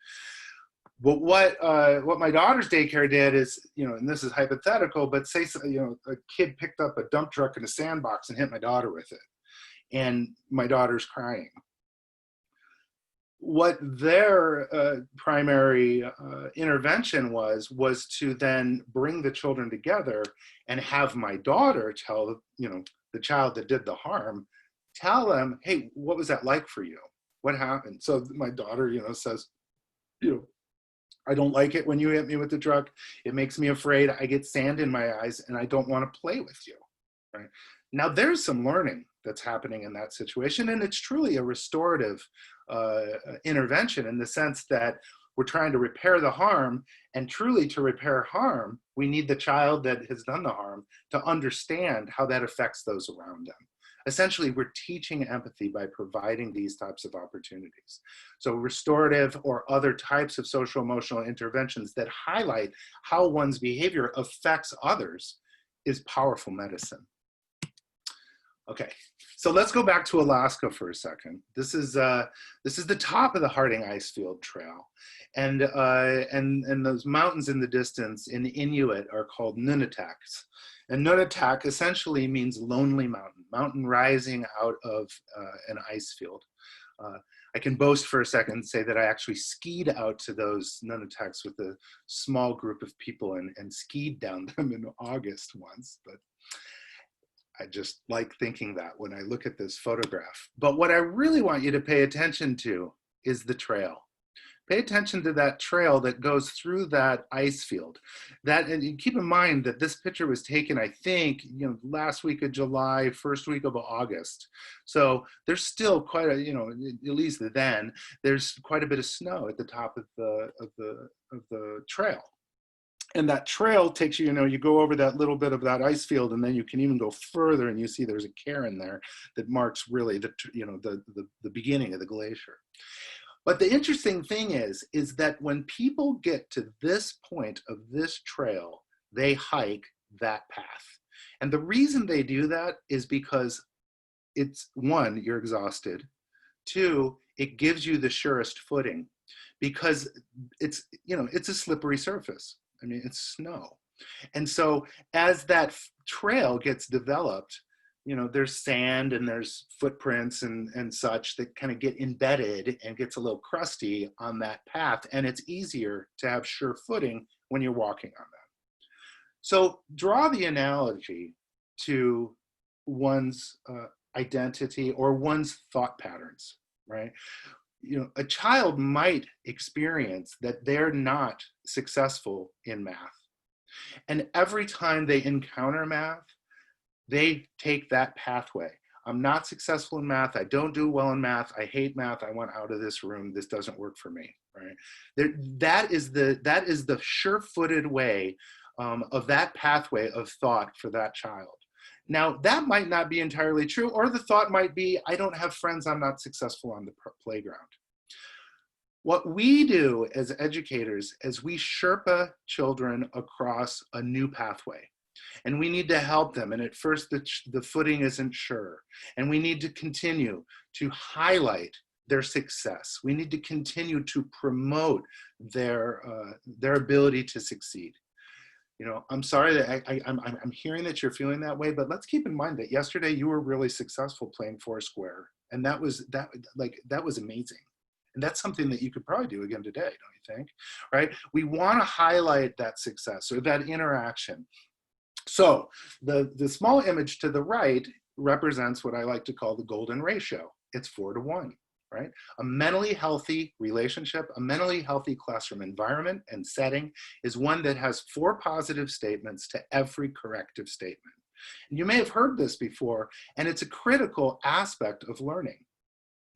But what my daughter's daycare did is, and this is hypothetical, but say, a kid picked up a dump truck in a sandbox and hit my daughter with it, and my daughter's crying. What their primary intervention was to then bring the children together and have my daughter tell, the child that did the harm, tell them, hey, what was that like for you? What happened? So my daughter, says, I don't like it when you hit me with the truck. It makes me afraid. I get sand in my eyes and I don't want to play with you, right? Now there's some learning that's happening in that situation, and it's truly a restorative intervention in the sense that we're trying to repair the harm, and truly to repair harm, we need the child that has done the harm to understand how that affects those around them. Essentially, we're teaching empathy by providing these types of opportunities. So restorative or other types of social emotional interventions that highlight how one's behavior affects others is powerful medicine. Okay, so let's go back to Alaska for a second. This is the top of the Harding Icefield Trail, and those mountains in the distance in Inuit are called Nunataks. And Nunatak essentially means lonely mountain rising out of an ice field. I can boast for a second and say that I actually skied out to those Nunataks with a small group of people and skied down them in August once, but I just like thinking that when I look at this photograph. But what I really want you to pay attention to is the trail. Pay attention to that trail that goes through that ice field. And keep in mind that this picture was taken, I think, last week of July, first week of August. So there's still quite a, at least then, there's quite a bit of snow at the top of the trail. And that trail takes you, you go over that little bit of that ice field, and then you can even go further, and you see there's a cairn there that marks really the beginning of the glacier. But the interesting thing is that when people get to this point of this trail, they hike that path. And the reason they do that is because it's, one, you're exhausted. Two, it gives you the surest footing, because it's a slippery surface. I mean, it's snow. And so as that trail gets developed, there's sand and there's footprints and such that kind of get embedded and gets a little crusty on that path. And it's easier to have sure footing when you're walking on that. So draw the analogy to one's identity or one's thought patterns, right? A child might experience that they're not successful in math. And every time they encounter math, they take that pathway. I'm not successful in math. I don't do well in math. I hate math. I want out of this room. This doesn't work for me, right? That is the sure-footed way of that pathway of thought for that child. Now, that might not be entirely true, or the thought might be, I don't have friends, I'm not successful on the playground. What we do as educators is we Sherpa children across a new pathway. And we need to help them. And at first, the footing isn't sure. And we need to continue to highlight their success. We need to continue to promote their ability to succeed. You know, I'm sorry that I'm hearing that you're feeling that way, but let's keep in mind that yesterday you were really successful playing Foursquare, and that was amazing. And that's something that you could probably do again today, don't you think? Right? We want to highlight that success or that interaction. So the small image to the right represents what I like to call the golden ratio. It's 4-to-1. Right? A mentally healthy relationship, a mentally healthy classroom environment and setting is one that has 4 positive statements to every corrective statement. And you may have heard this before, and it's a critical aspect of learning,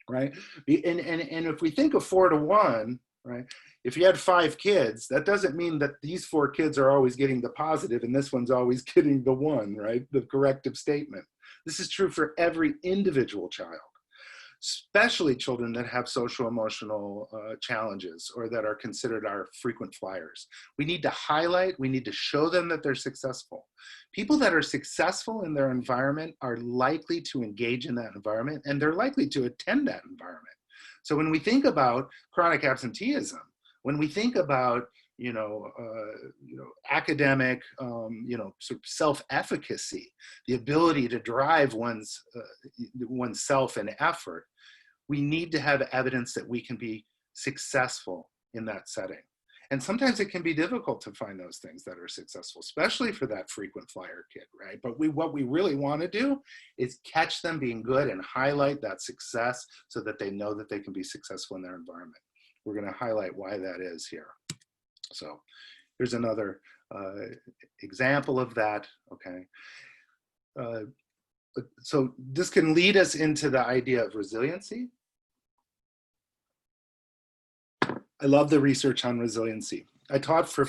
right? And if we think of 4-to-1, right? If you had 5 kids, that doesn't mean that these 4 kids are always getting the positive and this one's always getting the 1, right? The corrective statement. This is true for every individual child, especially children that have social emotional challenges or that are considered our frequent flyers. We need to highlight, we need to show them that they're successful. People that are successful in their environment are likely to engage in that environment, and they're likely to attend that environment. So when we think about chronic absenteeism, when we think about academic, sort of self-efficacy, the ability to drive one's self and effort, we need to have evidence that we can be successful in that setting. And sometimes it can be difficult to find those things that are successful, especially for that frequent flyer kid, right? But what we really want to do is catch them being good and highlight that success so that they know that they can be successful in their environment. We're going to highlight why that is here. So here's another example of that, okay? So this can lead us into the idea of resiliency. I love the research on resiliency. I taught for,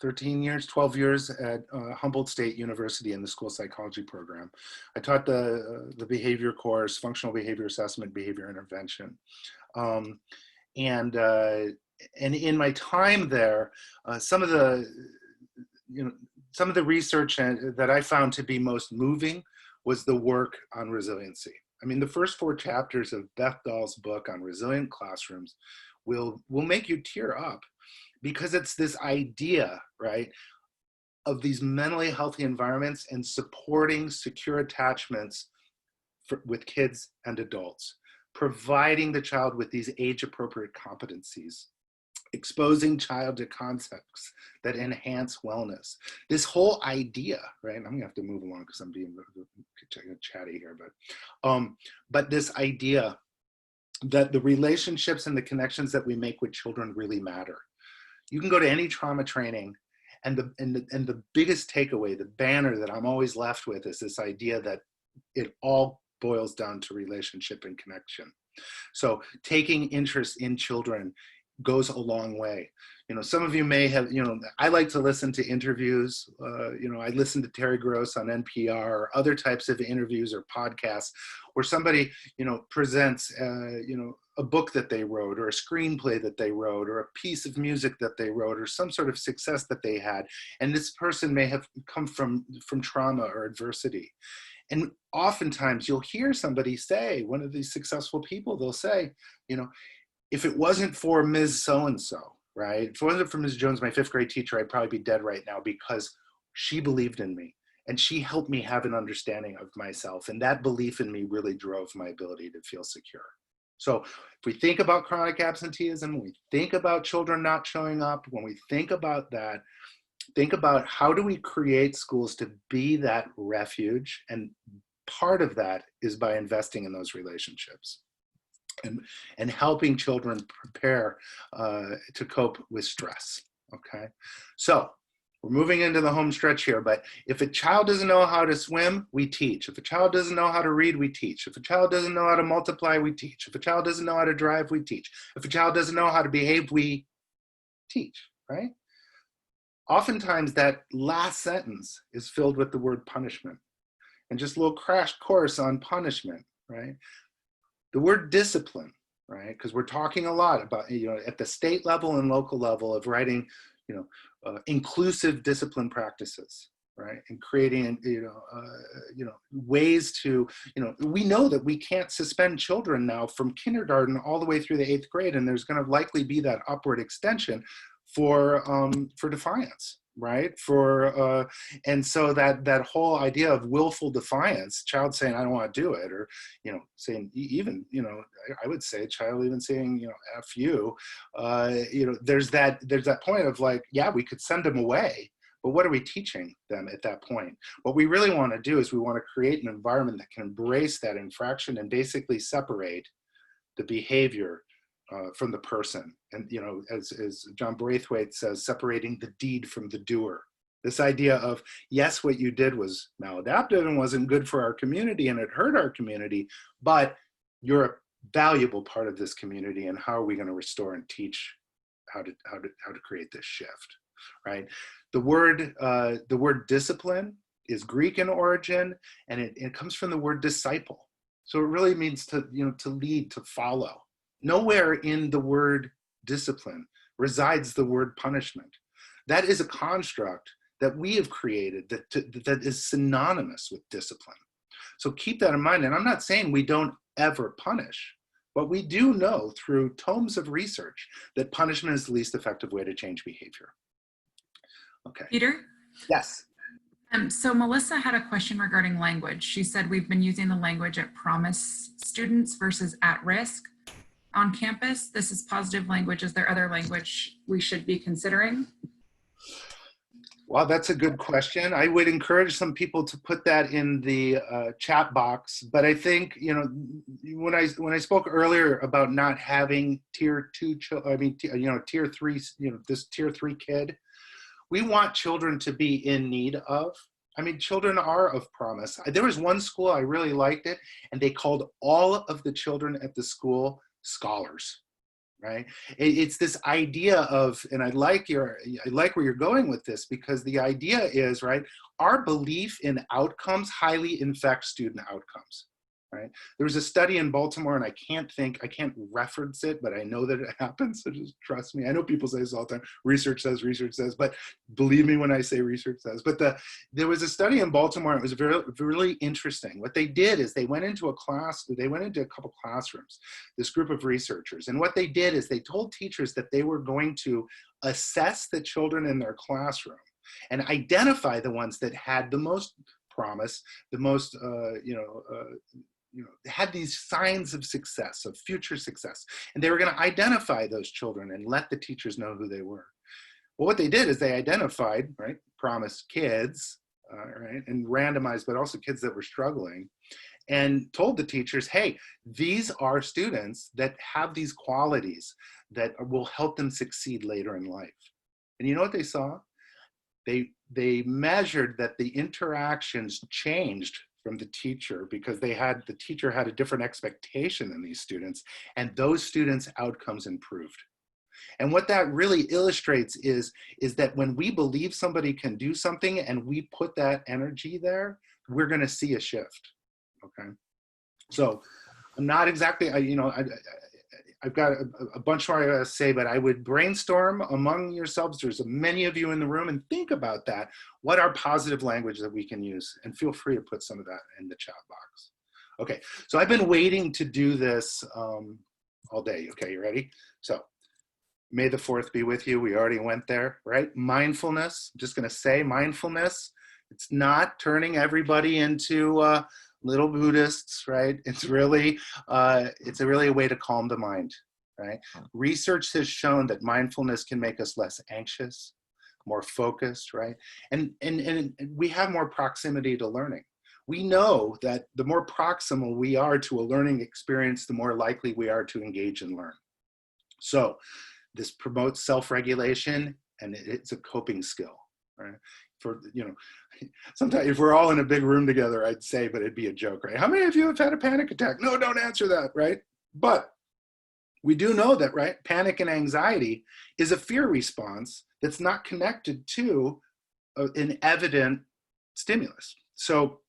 13 years, 12 years at Humboldt State University in the school psychology program. I taught the behavior course, functional behavior assessment, behavior intervention. And in my time there, some of the research that I found to be most moving was the work on resiliency. I mean, the first 4 chapters of Beth Dahl's book on resilient classrooms will make you tear up, because it's this idea, right, of these mentally healthy environments and supporting secure attachments with kids and adults, providing the child with these age-appropriate competencies, exposing child to concepts that enhance wellness. This whole idea, right? I'm gonna have to move along because I'm being chatty here, but this idea that the relationships and the connections that we make with children really matter. You can go to any trauma training, and the biggest takeaway, the banner that I'm always left with, is this idea that it all boils down to relationship and connection. So taking interest in children goes a long way. Some of you may have, I like to listen to interviews. I listen to Terry Gross on NPR or other types of interviews or podcasts where somebody, presents, a book that they wrote or a screenplay that they wrote or a piece of music that they wrote or some sort of success that they had. And this person may have come from trauma or adversity. And oftentimes you'll hear somebody say, one of these successful people, they'll say, if it wasn't for Ms. So-and-so, right? If it wasn't for Ms. Jones, my 5th grade teacher, I'd probably be dead right now because she believed in me and she helped me have an understanding of myself. And that belief in me really drove my ability to feel secure. So if we think about chronic absenteeism, when we think about children not showing up, when we think about that, think about how do we create schools to be that refuge? And part of that is by investing in those relationships and helping children prepare to cope with stress, okay? So We're moving into the home stretch here, but if a child doesn't know how to swim, we teach. If a child doesn't know how to read, we teach. If a child doesn't know how to multiply, we teach. If a child doesn't know how to drive, we teach. If a child doesn't know how to behave, we teach, right? Oftentimes that last sentence is filled with the word punishment. And just a little crash course on punishment, right? The word discipline, right? Because we're talking a lot about, at the state level and local level of writing, inclusive discipline practices, right? And creating, ways to, we know that we can't suspend children now from kindergarten all the way through the 8th grade, and there's going to likely be that upward extension for defiance, right? And so that whole idea of willful defiance, child saying, I don't want to do it, or, saying even, I would say a child even saying, F you, there's that point of like, yeah, we could send them away, but what are we teaching them at that point? What we really want to do is we want to create an environment that can embrace that infraction and basically separate the behavior from the person. And, as John Braithwaite says, separating the deed from the doer. This idea of, yes, what you did was maladaptive and wasn't good for our community and it hurt our community, but you're a valuable part of this community, and how are we going to restore and teach how to create this shift, right? The word discipline is Greek in origin, and it comes from the word disciple. So it really means to lead, to follow. Nowhere in the word discipline resides the word punishment. That is a construct that we have created that is synonymous with discipline. So keep that in mind. And I'm not saying we don't ever punish, but we do know through tomes of research that punishment is the least effective way to change behavior. Okay. Peter? Yes. So Melissa had a question regarding language. She said we've been using the language at promise students versus at risk on campus. This is positive language. Is there other language we should be considering? Well, that's a good question. I would encourage some people to put that in the chat box. But I think, when I spoke earlier about not having tier 2, tier 3, this tier 3 kid, we want children to be in need of. Children are of promise. There was one school, I really liked it, and they called all of the children at the school scholars, right? It's this idea of, and I like where you're going with this, because the idea is, right, our belief in outcomes highly infects student outcomes, right? There was a study in Baltimore, and I can't reference it, but I know that it happens, so just trust me. I know people say this all the time, research says, but believe me when I say research says. But there was a study in Baltimore, and it was really interesting. What they did is they went into a couple classrooms, this group of researchers, and what they did is they told teachers that they were going to assess the children in their classroom and identify the ones that had the most promise, the most, had these signs of success, of future success. And they were going to identify those children and let the teachers know who they were. Well, what they did is they identified, right, promised kids, right, and randomized, but also kids that were struggling, and told the teachers, hey, these are students that have these qualities that will help them succeed later in life. And you know what they saw? They measured that the interactions changed from the teacher because the teacher had a different expectation than these students, and those students' outcomes improved. And what that really illustrates is that when we believe somebody can do something and we put that energy there, we're going to see a shift. Okay. So I'm not exactly, I've got a bunch more I gotta say, but I would brainstorm among yourselves. There's many of you in the room, and think about that. What are positive language that we can use? And feel free to put some of that in the chat box. Okay, so I've been waiting to do this all day. Okay, you ready? So may the 4th be with you. We already went there, right? Mindfulness, I'm just gonna say mindfulness. It's not turning everybody into little Buddhists, right? It's really a way to calm the mind, right? Research has shown that mindfulness can make us less anxious, more focused, right? And we have more proximity to learning. We know that the more proximal we are to a learning experience, the more likely we are to engage and learn. So this promotes self-regulation, and it's a coping skill, right? For, you know, sometimes if we're all in a big room together, I'd say, but it'd be a joke, right? How many of you have had a panic attack? No, don't answer that, right? But we do know that, right? Panic and anxiety is a fear response that's not connected to an evident stimulus. So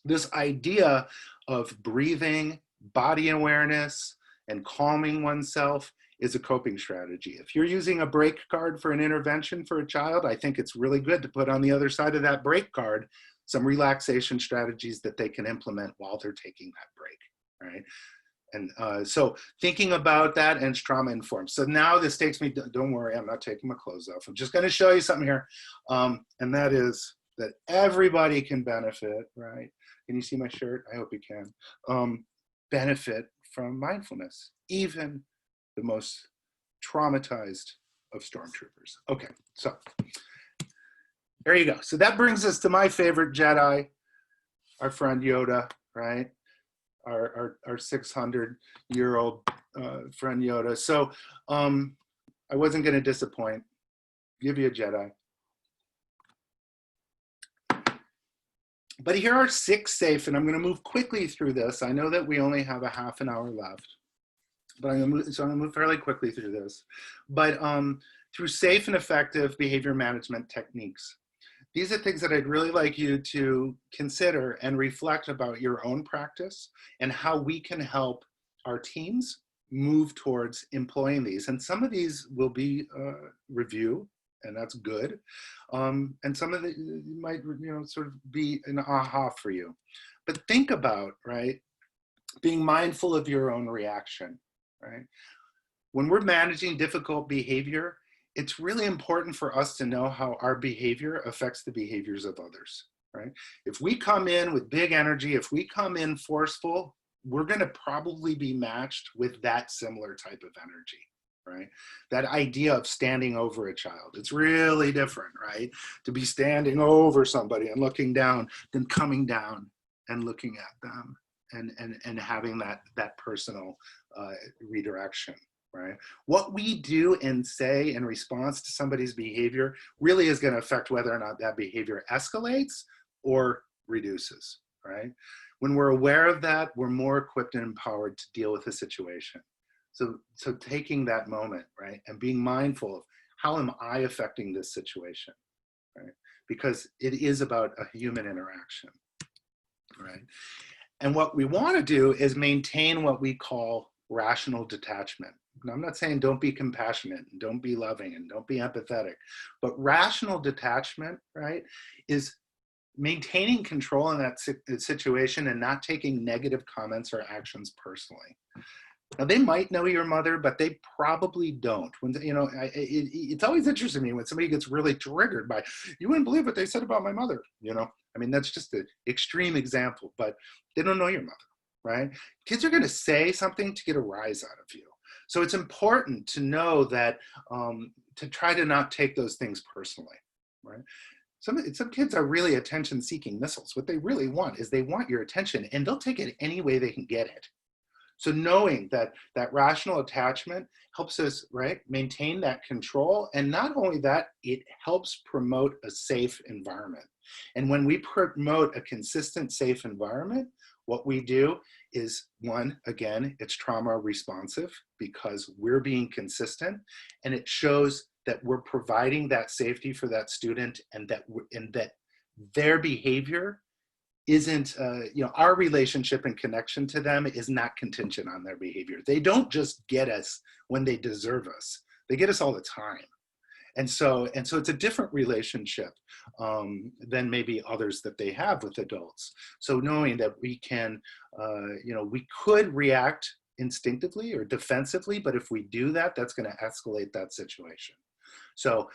this idea of breathing, body awareness, and calming oneself is a coping strategy. If you're using a break card for an intervention for a child, I think it's really good to put on the other side of that break card some relaxation strategies that they can implement while they're taking that break, right? And so thinking about that, and it's trauma-informed. So now this takes me, don't worry, I'm not taking my clothes off. I'm just gonna show you something here. And that is that everybody can benefit, right? Can you see my shirt? I hope you can. Benefit from mindfulness, even the most traumatized of stormtroopers. Okay, so there you go. So that brings us to my favorite Jedi, our friend Yoda, right? Our 600-year-old friend Yoda. So I wasn't going to disappoint. Give you a Jedi. But here are 6 safe, and I'm going to move quickly through this. I know that we only have a half an hour left, but I'm going to move fairly quickly through this. But through safe and effective behavior management techniques. These are things that I'd really like you to consider and reflect about your own practice and how we can help our teams move towards employing these. And some of these will be review, and that's good. And some of it might, sort of be an aha for you. But think about, right, being mindful of your own reaction, right? When we're managing difficult behavior, it's really important for us to know how our behavior affects the behaviors of others, right? If we come in with big energy, if we come in forceful, we're gonna probably be matched with that similar type of energy, right? That idea of standing over a child, it's really different, right? To be standing over somebody and looking down than coming down and looking at them and having that personal redirection. Right? What we do and say in response to somebody's behavior really is going to affect whether or not that behavior escalates or reduces, right? When we're aware of that, we're more equipped and empowered to deal with the situation. So taking that moment, right, and being mindful of how am I affecting this situation, right? Because it is about a human interaction, right? And what we want to do is maintain what we call rational detachment. Now, I'm not saying don't be compassionate and don't be loving and don't be empathetic, but rational detachment, right, is maintaining control in that situation and not taking negative comments or actions personally. Now, they might know your mother, but they probably don't. When it's always interesting to me when somebody gets really triggered by, you wouldn't believe what they said about my mother, I mean, that's just an extreme example, but they don't know your mother, right? Kids are going to say something to get a rise out of you. So it's important to know that, to try to not take those things personally, right? Some kids are really attention-seeking missiles. What they really want is they want your attention, and they'll take it any way they can get it. So knowing that rational attachment helps us, right, maintain that control. And not only that, it helps promote a safe environment. And when we promote a consistent, safe environment, what we do is, one, again, it's trauma responsive because we're being consistent, and it shows that we're providing that safety for that student, and that their behavior isn't, our relationship and connection to them is not contingent on their behavior. They don't just get us when they deserve us. They get us all the time. And so it's a different relationship than maybe others that they have with adults. So knowing that we can, we could react instinctively or defensively, but if we do that, that's going to escalate that situation. So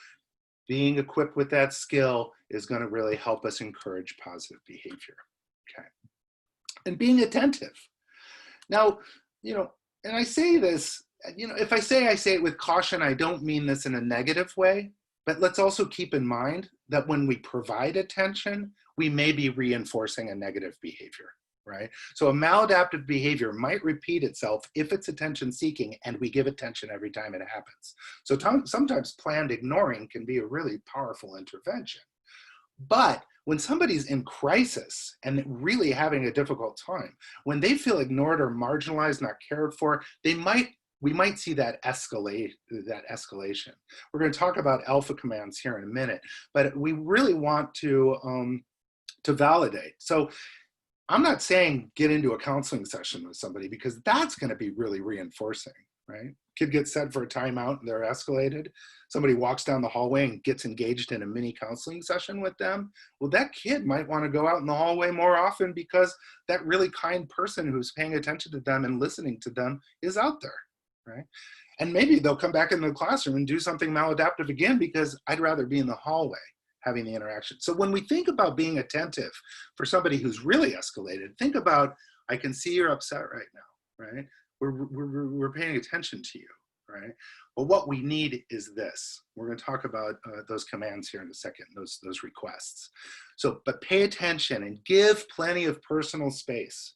being equipped with that skill is going to really help us encourage positive behavior. Okay. And being attentive. Now, and I say this, if I say it with caution, I don't mean this in a negative way, but let's also keep in mind that when we provide attention, we may be reinforcing a negative behavior, right? So a maladaptive behavior might repeat itself if it's attention seeking and we give attention every time it happens. So sometimes planned ignoring can be a really powerful intervention. But when somebody's in crisis and really having a difficult time, when they feel ignored or marginalized, not cared for, we might see that escalation. We're going to talk about alpha commands here in a minute, but we really want to validate. So I'm not saying get into a counseling session with somebody, because that's going to be really reinforcing, right? Kid gets set for a timeout and they're escalated. Somebody walks down the hallway and gets engaged in a mini counseling session with them. Well, that kid might want to go out in the hallway more often, because that really kind person who's paying attention to them and listening to them is out there, right? And maybe they'll come back into the classroom and do something maladaptive again, because I'd rather be in the hallway having the interaction. So when we think about being attentive for somebody who's really escalated, think about, I can see you're upset right now, right? We're paying attention to you, right? But what we need is this. We're going to talk about those commands here in a second, those requests. So, but pay attention and give plenty of personal space.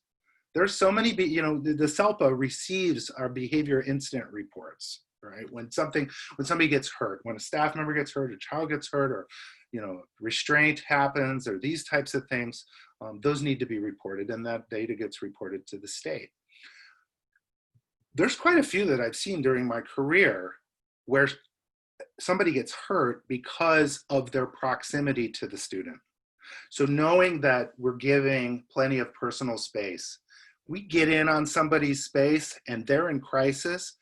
There's so many, the SELPA receives our behavior incident reports, right? When somebody gets hurt, when a staff member gets hurt, a child gets hurt, or restraint happens, or these types of things, those need to be reported, and that data gets reported to the state. There's quite a few that I've seen during my career where somebody gets hurt because of their proximity to the student. So knowing that we're giving plenty of personal space, we get in on somebody's space and they're in crisis,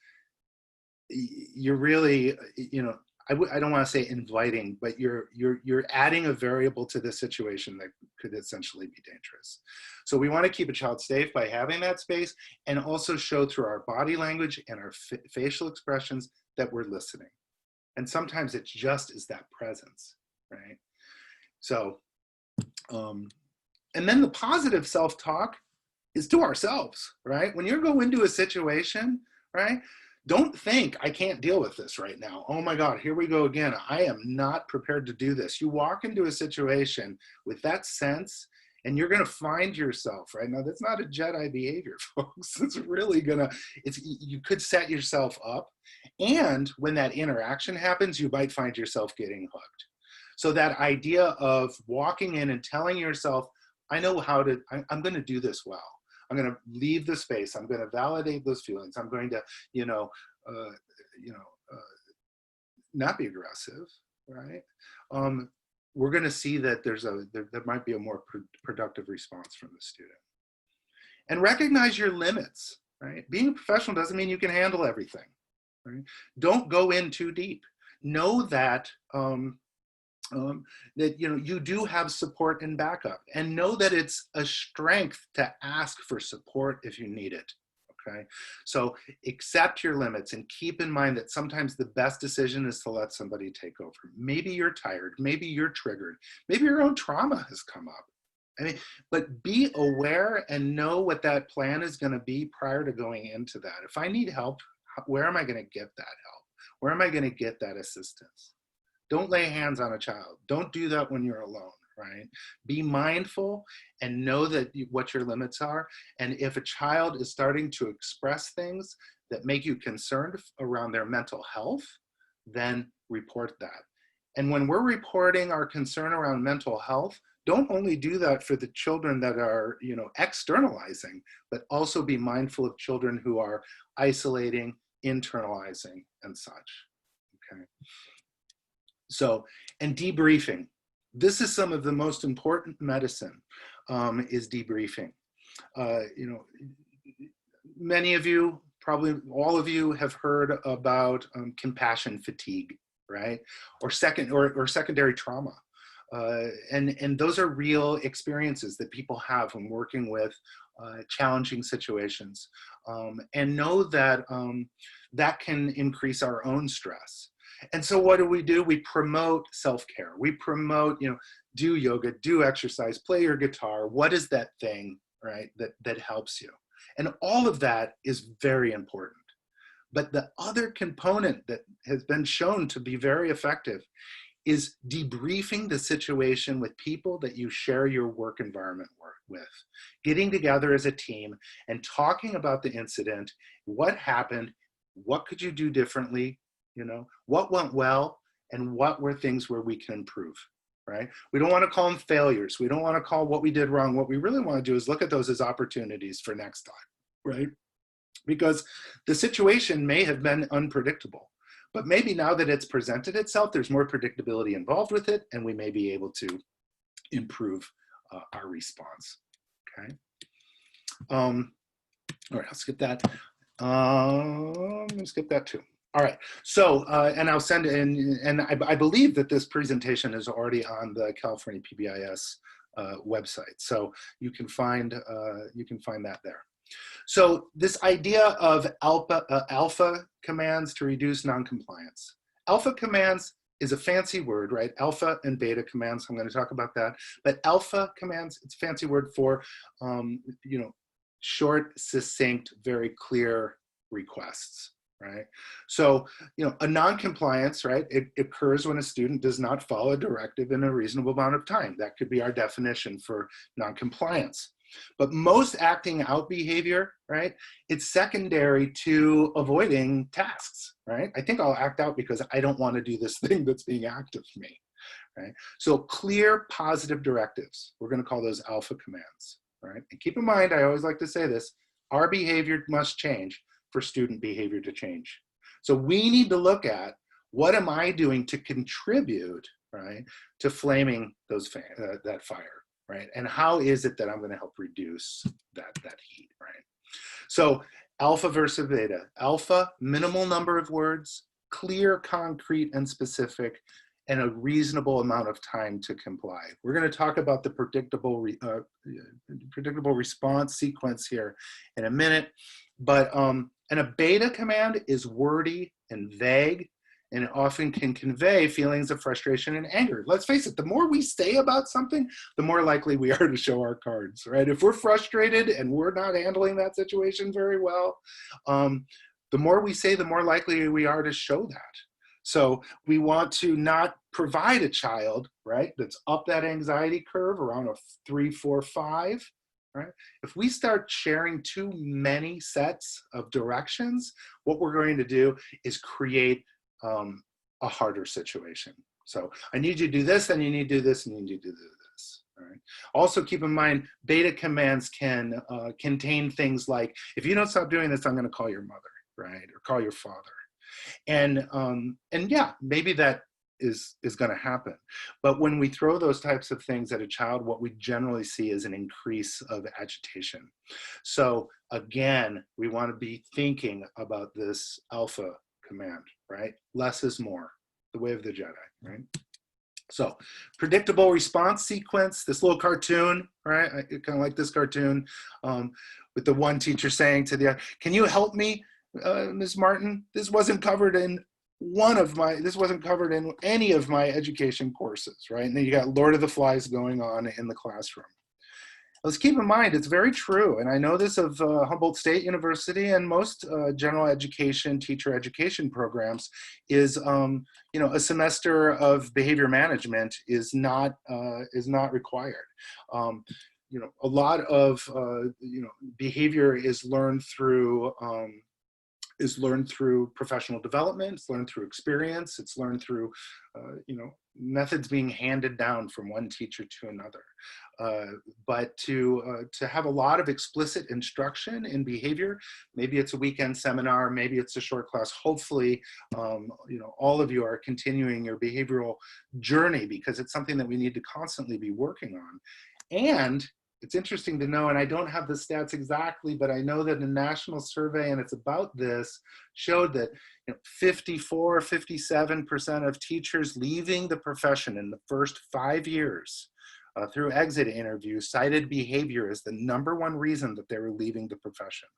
you're really, I don't want to say inviting, but you're adding a variable to the situation that could essentially be dangerous. So we want to keep a child safe by having that space, and also show through our body language and our facial expressions that we're listening. And sometimes it just is that presence, right? So, and then the positive self-talk is to ourselves, right? When you go into a situation, right? Don't think, I can't deal with this right now. Oh my God, here we go again. I am not prepared to do this. You walk into a situation with that sense, and you're going to find yourself, right? Now, that's not a Jedi behavior, folks. It's really you could set yourself up. And when that interaction happens, you might find yourself getting hooked. So that idea of walking in and telling yourself, I'm going to do this well. I'm going to leave the space. I'm going to validate those feelings. I'm going to, not be aggressive, right? We're going to see that there might be a more productive response from the student. And recognize your limits, right? Being a professional doesn't mean you can handle everything, right? Don't go in too deep. Know that that you do have support and backup, and know that it's a strength to ask for support if you need it. Okay, so accept your limits and keep in mind that sometimes the best decision is to let somebody take over. Maybe you're tired, maybe you're triggered, maybe your own trauma has come up. But be aware and know what that plan is going to be prior to going into that. If I need help, where am I going to get that help? Where am I going to get that assistance? Don't lay hands on a child. Don't do that when you're alone, right? Be mindful and know that what your limits are. And if a child is starting to express things that make you concerned around their mental health, then report that. And when we're reporting our concern around mental health, don't only do that for the children that are, externalizing, but also be mindful of children who are isolating, internalizing, and such, okay? So, and debriefing. This is some of the most important medicine, is debriefing. Many of you, probably all of you, have heard about compassion fatigue, right? Or secondary trauma. And those are real experiences that people have when working with challenging situations. And know that that can increase our own stress. And so what do? We promote self-care. We promote, do yoga, do exercise, play your guitar. What is that thing, right, that helps you? And all of that is very important. But the other component that has been shown to be very effective is debriefing the situation with people that you share your work environment with. Getting together as a team and talking about the incident, what happened, what could you do differently, what went well, and what were things where we can improve, right? We don't want to call them failures. We don't want to call what we did wrong. What we really want to do is look at those as opportunities for next time, right? Because the situation may have been unpredictable, but maybe now that it's presented itself, there's more predictability involved with it, and we may be able to improve our response, okay? All right, I'll skip that. I'm gonna skip that too. All right, so, and I'll send in, and I believe that this presentation is already on the California PBIS website, so you can find that there. So this idea of alpha commands to reduce noncompliance. Alpha commands is a fancy word, right? Alpha and beta commands, I'm gonna talk about that. But alpha commands, it's a fancy word for, you know, short, succinct, very clear requests, right? So, you know, a non-compliance, right? It occurs when a student does not follow a directive in a reasonable amount of time. That could be our definition for non-compliance. But most acting out behavior, right? It's secondary to avoiding tasks, right? I think I'll act out because I don't want to do this thing that's being asked of me, right? So clear, positive directives, we're going to call those alpha commands, right? And keep in mind, I always like to say this, our behavior must change for student behavior to change. So we need to look at what am I doing to contribute, right, to flaming those that fire, right? And how is it that I'm going to help reduce that heat, right? So alpha versus beta. Alpha, minimal number of words, clear, concrete, and specific, and a reasonable amount of time to comply. We're going to talk about the predictable response sequence here in a minute, but and a beta command is wordy and vague, and it often can convey feelings of frustration and anger. Let's face it, the more we say about something, the more likely we are to show our cards, right? If we're frustrated and we're not handling that situation very well, the more we say, the more likely we are to show that. So we want to not provide a child, right, that's up that anxiety curve around a 3, 4, 5, right? If we start sharing too many sets of directions, what we're going to do is create a harder situation. So I need you to do this, then you need to do this, and you need to do this. All right. Also keep in mind, beta commands can contain things like, if you don't stop doing this, I'm going to call your mother, right, or call your father. And yeah, maybe that is going to happen. But when we throw those types of things at a child, what we generally see is an increase of agitation. So again, we want to be thinking about this alpha command, right? Less is more, the way of the Jedi, right? So predictable response sequence, this little cartoon, right? I kind of like this cartoon with the one teacher saying to the other, can you help me, Ms. Martin? This wasn't covered in this wasn't covered in any of my education courses, right? And then you got Lord of the Flies going on in the classroom. Let's keep in mind, it's very true, and I know this of Humboldt State University and most general education, teacher education programs, is you know, a semester of behavior management is not required. You know, a lot of you know, behavior is learned through professional development, it's learned through experience, it's learned through, you know, methods being handed down from one teacher to another. But to have a lot of explicit instruction in behavior, maybe it's a weekend seminar, maybe it's a short class, hopefully, you know, all of you are continuing your behavioral journey because it's something that we need to constantly be working on. And it's interesting to know, and I don't have the stats exactly, but I know that a national survey, and it's about this, showed that, you know, 54, 57% of teachers leaving the profession in the first 5 years through exit interviews cited behavior as the #1 reason that they were leaving the profession.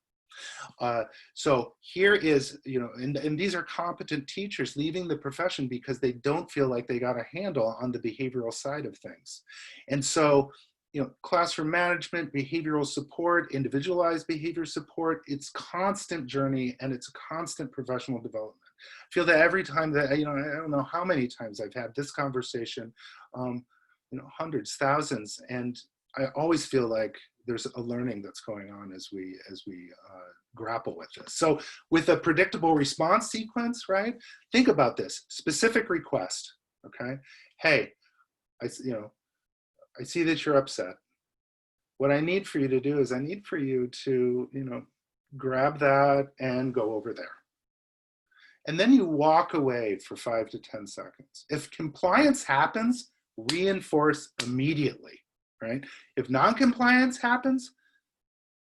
So here is, you know, and these are competent teachers leaving the profession because they don't feel like they got a handle on the behavioral side of things. And so, you know, classroom management, behavioral support, individualized behavior support, it's constant journey and it's constant professional development. I feel that every time that, you know, I don't know how many times I've had this conversation, you know, hundreds, thousands, and I always feel like there's a learning that's going on as we grapple with this. So with a predictable response sequence, right? Think about this, specific request, okay? Hey, I see that you're upset. What I need for you to do is I need for you to, grab that and go over there. And then you walk away for 5 to 10 seconds. If compliance happens, reinforce immediately, right? If non-compliance happens,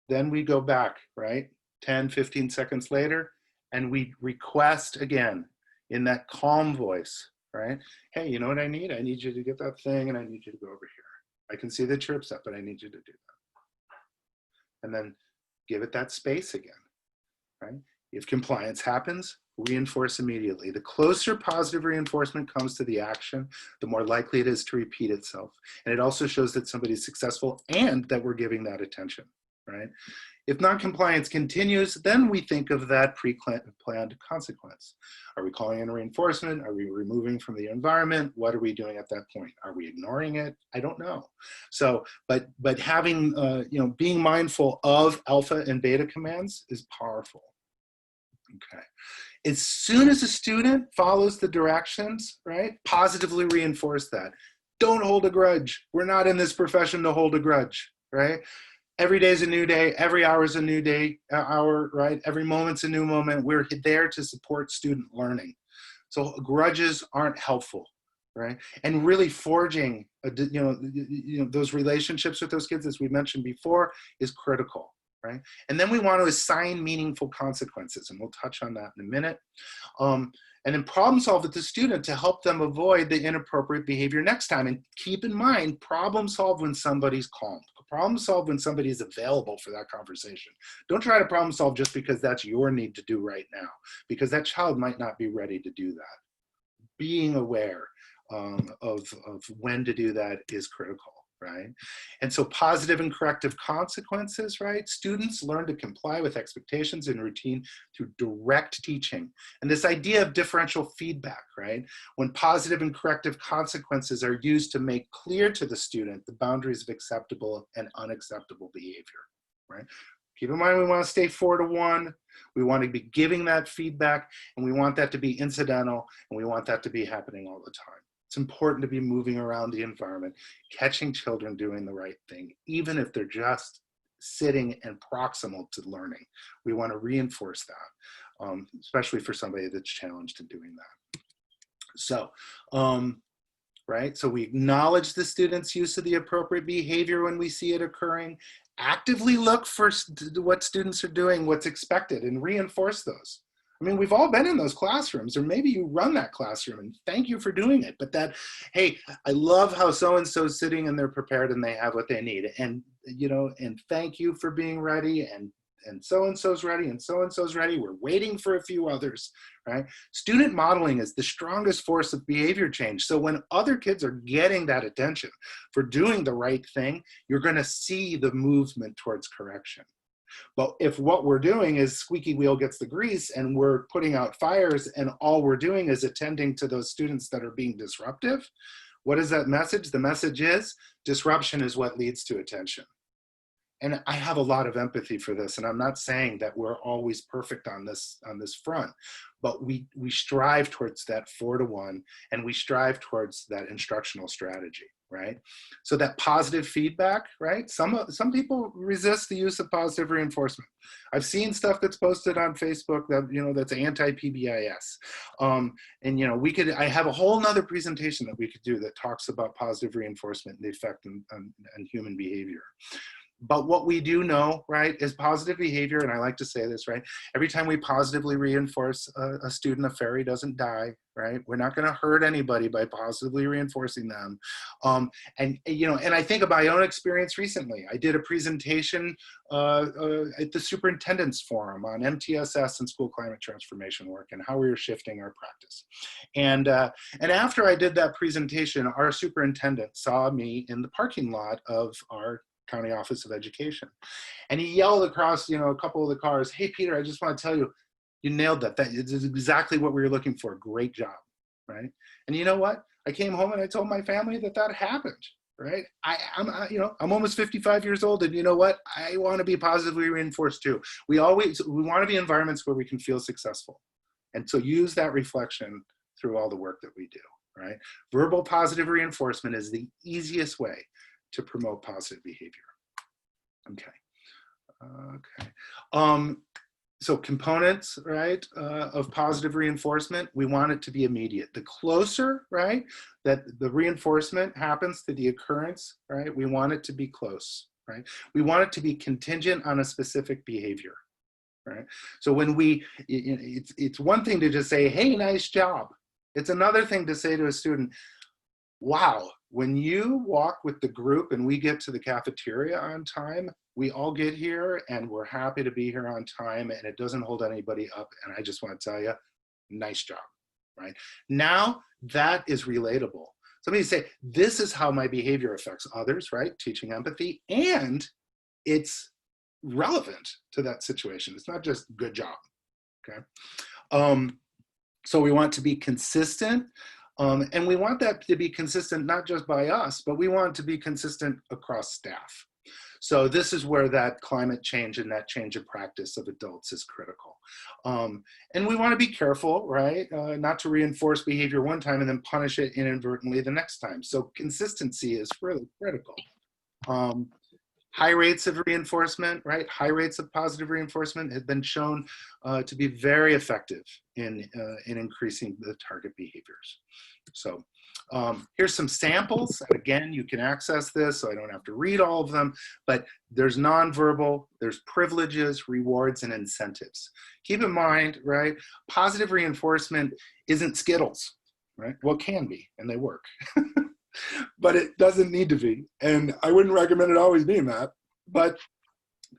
then we go back, right? 10, 15 seconds later, and we request again in that calm voice, right? Hey, you know what I need? I need you to get that thing and I need you to go over here. I can see that you're upset, but I need you to do that. And then give it that space again, right? If compliance happens, reinforce immediately. The closer positive reinforcement comes to the action, the more likely it is to repeat itself. And it also shows that somebody's successful and that we're giving that attention, right? If non-compliance continues, then we think of that pre-planned consequence. Are we calling in reinforcement? Are we removing from the environment? What are we doing at that point? Are we ignoring it? I don't know. So, but having, being mindful of alpha and beta commands is powerful. Okay. As soon as a student follows the directions, right, positively reinforce that. Don't hold a grudge. We're not in this profession to hold a grudge, right? Every day is a new day. Every hour is a new day, hour, right? Every moment's a new moment. We're there to support student learning. So grudges aren't helpful, right? And really forging, those relationships with those kids, as we mentioned before, is critical. Right? And then we want to assign meaningful consequences, and we'll touch on that in a minute. And then problem solve with the student to help them avoid the inappropriate behavior next time. And keep in mind, problem solve when somebody's calm. Problem solve when somebody's available for that conversation. Don't try to problem solve just because that's your need to do right now, because that child might not be ready to do that. Being aware of when to do that is critical. Right? And so positive and corrective consequences, right? Students learn to comply with expectations and routine through direct teaching. And this idea of differential feedback, right? When positive and corrective consequences are used to make clear to the student the boundaries of acceptable and unacceptable behavior, right? Keep in mind, we want to stay 4 to 1. We want to be giving that feedback, and we want that to be incidental, and we want that to be happening all the time. It's important to be moving around the environment, catching children doing the right thing, even if they're just sitting and proximal to learning. We want to reinforce that, especially for somebody that's challenged in doing that. So, right? So we acknowledge the student's use of the appropriate behavior when we see it occurring, actively look for what students are doing, what's expected, and reinforce those. I mean, we've all been in those classrooms, or maybe you run that classroom, and thank you for doing it. But that, hey, I love how so-and-so's sitting and they're prepared and they have what they need. And, and thank you for being ready, and so-and-so's ready, and so-and-so's ready. We're waiting for a few others, right? Student modeling is the strongest force of behavior change. So when other kids are getting that attention for doing the right thing, you're going to see the movement towards correction. But if what we're doing is squeaky wheel gets the grease and we're putting out fires and all we're doing is attending to those students that are being disruptive, what is that message? The message is disruption is what leads to attention. And I have a lot of empathy for this, and I'm not saying that we're always perfect on this front, but we strive towards that 4 to 1, and we strive towards that instructional strategy, right? So that positive feedback, right? Some people resist the use of positive reinforcement. I've seen stuff that's posted on Facebook that that's anti-PBIS, and I have a whole nother presentation that we could do that talks about positive reinforcement and the effect on human behavior. But what we do know, right, is positive behavior, and I like to say this, right? Every time we positively reinforce a student, a fairy doesn't die, right? We're not going to hurt anybody by positively reinforcing them. And I think of my own experience recently. I did a presentation at the Superintendent's Forum on MTSS and school climate transformation work and how we were shifting our practice. And after I did that presentation, our superintendent saw me in the parking lot of our County Office of Education. And he yelled across, a couple of the cars, "Hey, Peter, I just want to tell you, you nailed that. That is exactly what we were looking for. Great job," right? And you know what? I came home and I told my family that happened, right? I'm almost 55 years old, and you know what? I want to be positively reinforced too. We want to be environments where we can feel successful. And so use that reflection through all the work that we do. right? Verbal positive reinforcement is the easiest way to promote positive behavior. Okay. So components, right, of positive reinforcement, we want it to be immediate. The closer, right, that the reinforcement happens to the occurrence, right, we want it to be close, right? We want it to be contingent on a specific behavior, right? So when it's one thing to just say, hey, nice job. It's another thing to say to a student, wow, when you walk with the group and we get to the cafeteria on time, we all get here and we're happy to be here on time and it doesn't hold anybody up. And I just want to tell you, nice job, right? Now that is relatable. Somebody say, this is how my behavior affects others, right? Teaching empathy, and it's relevant to that situation. It's not just good job, okay? So we want to be consistent. And we want that to be consistent, not just by us, but we want it to be consistent across staff. So this is where that climate change and that change of practice of adults is critical. And we want to be careful, right? Not to reinforce behavior one time and then punish it inadvertently the next time. So consistency is really critical. High rates of reinforcement, right? High rates of positive reinforcement have been shown to be very effective in increasing the target behaviors. So here's some samples. Again, you can access this, so I don't have to read all of them, but there's nonverbal, there's privileges, rewards, and incentives. Keep in mind, right? Positive reinforcement isn't Skittles, right? Well, it can be, and they work. But it doesn't need to be. And I wouldn't recommend it always being that, but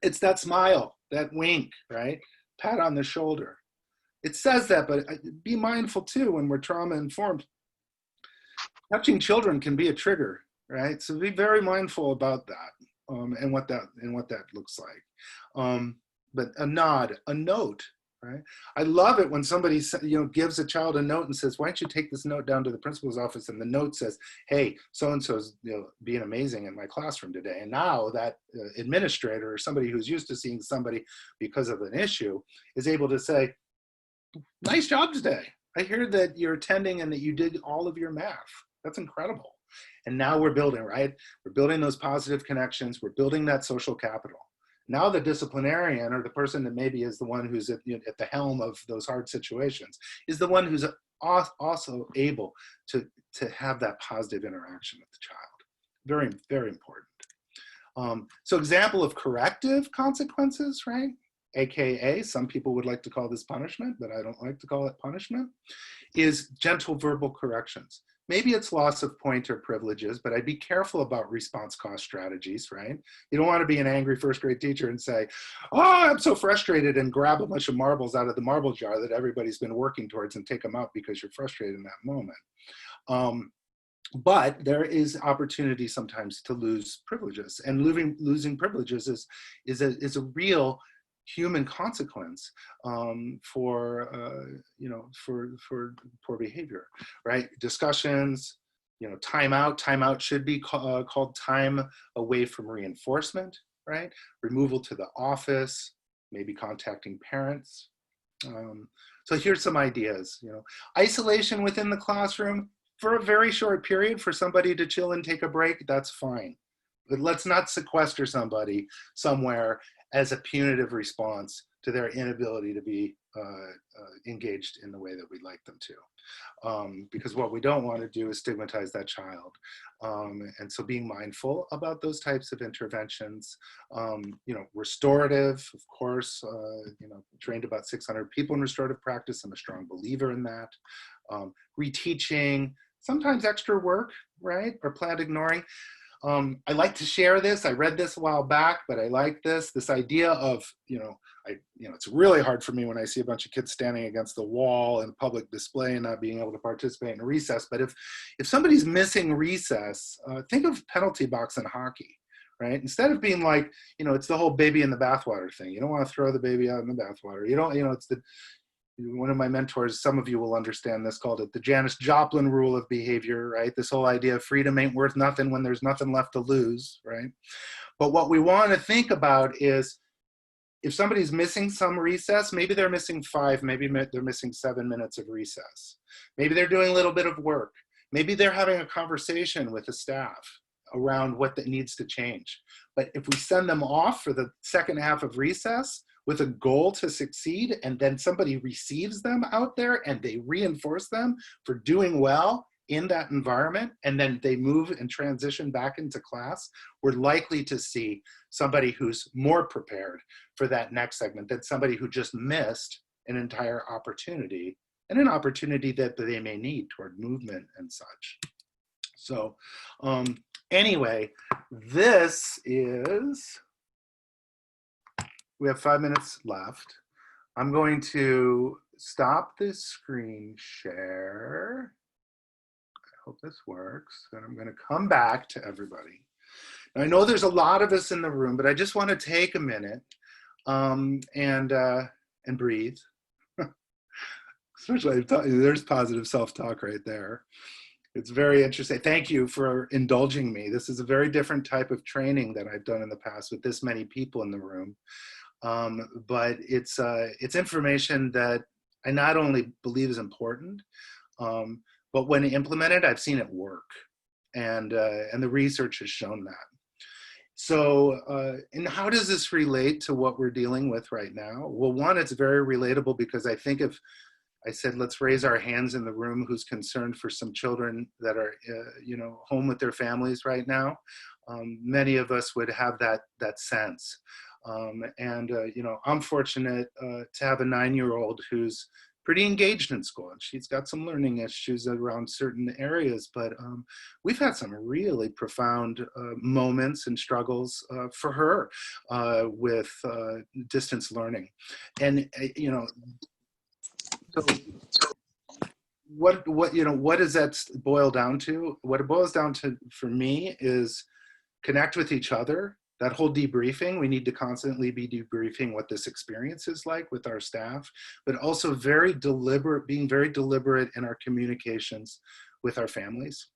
it's that smile, that wink, right? Pat on the shoulder. It says that, but be mindful too when we're trauma informed. Touching children can be a trigger, right? So be very mindful about that and what that looks like. But a nod, a note, right? I love it when somebody gives a child a note and says, why don't you take this note down to the principal's office? And the note says, hey, so-and-so's being amazing in my classroom today. And now that administrator or somebody who's used to seeing somebody because of an issue is able to say, nice job today. I hear that you're attending and that you did all of your math. That's incredible. And now we're building, right? We're building those positive connections. We're building that social capital. Now the disciplinarian, or the person that maybe is the one who's at the helm of those hard situations, is the one who's also able to have that positive interaction with the child. Very, very important. So example of corrective consequences, right? AKA, some people would like to call this punishment, but I don't like to call it punishment, is gentle verbal corrections. Maybe it's loss of point or privileges, but I'd be careful about response cost strategies, right? You don't want to be an angry first grade teacher and say, oh, I'm so frustrated, and grab a bunch of marbles out of the marble jar that everybody's been working towards and take them out because you're frustrated in that moment. But there is opportunity sometimes to lose privileges, and losing privileges is a real human consequence for poor behavior, right? Discussions, timeout. Timeout should be called time away from reinforcement, right? Removal to the office, maybe contacting parents. So here's some ideas. Isolation within the classroom for a very short period for somebody to chill and take a break. That's fine, but let's not sequester somebody somewhere as a punitive response to their inability to be engaged in the way that we'd like them to. Because what we don't want to do is stigmatize that child. And so being mindful about those types of interventions, restorative, of course, trained about 600 people in restorative practice. I'm a strong believer in that. Reteaching, sometimes extra work, right? Or planned ignoring. I like to share this. I read this a while back, but I like this idea of, it's really hard for me when I see a bunch of kids standing against the wall in a public display and not being able to participate in recess. But if somebody's missing recess, think of penalty box in hockey, right? Instead of being like, it's the whole baby in the bathwater thing. You don't want to throw the baby out in the bathwater. It's one of my mentors, some of you will understand this, called it the Janis Joplin rule of behavior, right? This whole idea of freedom ain't worth nothing when there's nothing left to lose, right? But what we want to think about is, if somebody's missing some recess, maybe they're missing 5, maybe they're missing 7 minutes of recess. Maybe they're doing a little bit of work. Maybe they're having a conversation with the staff around what that needs to change. But if we send them off for the second half of recess with a goal to succeed, and then somebody receives them out there and they reinforce them for doing well in that environment, and then they move and transition back into class, we're likely to see somebody who's more prepared for that next segment than somebody who just missed an entire opportunity, and an opportunity that they may need toward movement and such. So anyway, this is, we have 5 minutes left. I'm going to stop this screen share. I hope this works. And I'm going to come back to everybody. Now, I know there's a lot of us in the room, but I just want to take a minute and breathe. Especially, there's positive self-talk right there. It's very interesting. Thank you for indulging me. This is a very different type of training that I've done in the past with this many people in the room. But it's information that I not only believe is important, but when implemented, I've seen it work, and the research has shown that. So, and how does this relate to what we're dealing with right now? Well, one, it's very relatable, because I think if I said, let's raise our hands in the room who's concerned for some children that are, you know, home with their families right now, many of us would have that sense. You know, I'm fortunate to have a 9-year-old who's pretty engaged in school, and she's got some learning issues around certain areas, but we've had some really profound moments and struggles for her with distance learning. And, you know, so what does that boil down to? What it boils down to for me is connect with each other. That whole debriefing, we need to constantly be debriefing what this experience is like with our staff, but also being very deliberate in our communications with our families,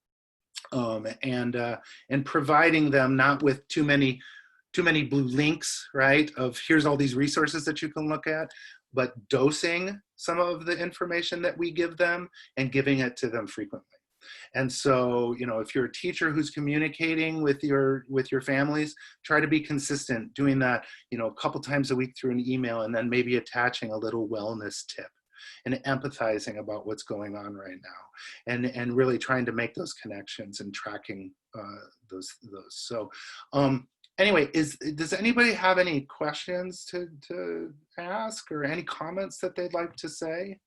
and providing them not with too many blue links, right? Of here's all these resources that you can look at, but dosing some of the information that we give them and giving it to them frequently. And so, you know, if you're a teacher who's communicating with your families, try to be consistent, doing that, you know, a couple times a week through an email, and then maybe attaching a little wellness tip and empathizing about what's going on right now, and really trying to make those connections and tracking those. So anyway, does anybody have any questions to ask, or any comments that they'd like to say?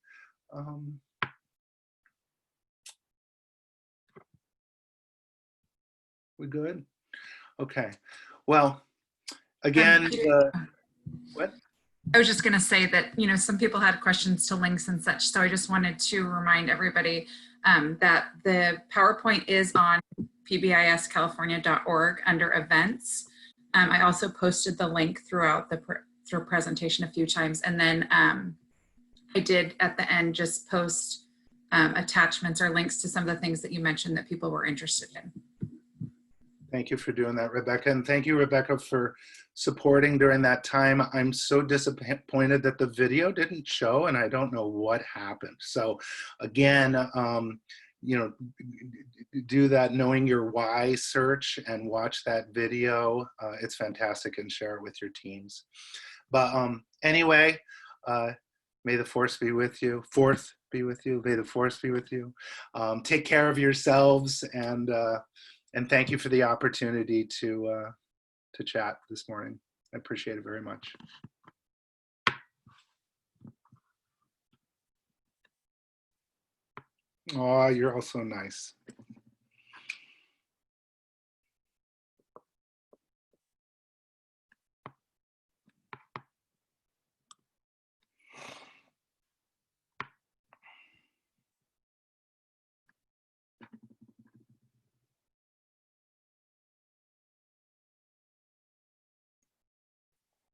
We good? Okay. Well, again, what? I was just going to say that, you know, some people had questions to links and such. So I just wanted to remind everybody that the PowerPoint is on pbiscalifornia.org under events. I also posted the link throughout the presentation a few times. And then I did at the end just post attachments or links to some of the things that you mentioned that people were interested in. Thank you for doing that, Rebecca. And thank you, Rebecca, for supporting during that time. I'm so disappointed that the video didn't show, and I don't know what happened. So again, you know, do that knowing your why search and watch that video. It's fantastic, and share it with your teams. But anyway, may the force be with you. Fourth be with you. May the force be with you. Take care of yourselves, and thank you for the opportunity to chat this morning. I appreciate it very much. Oh, you're all so nice.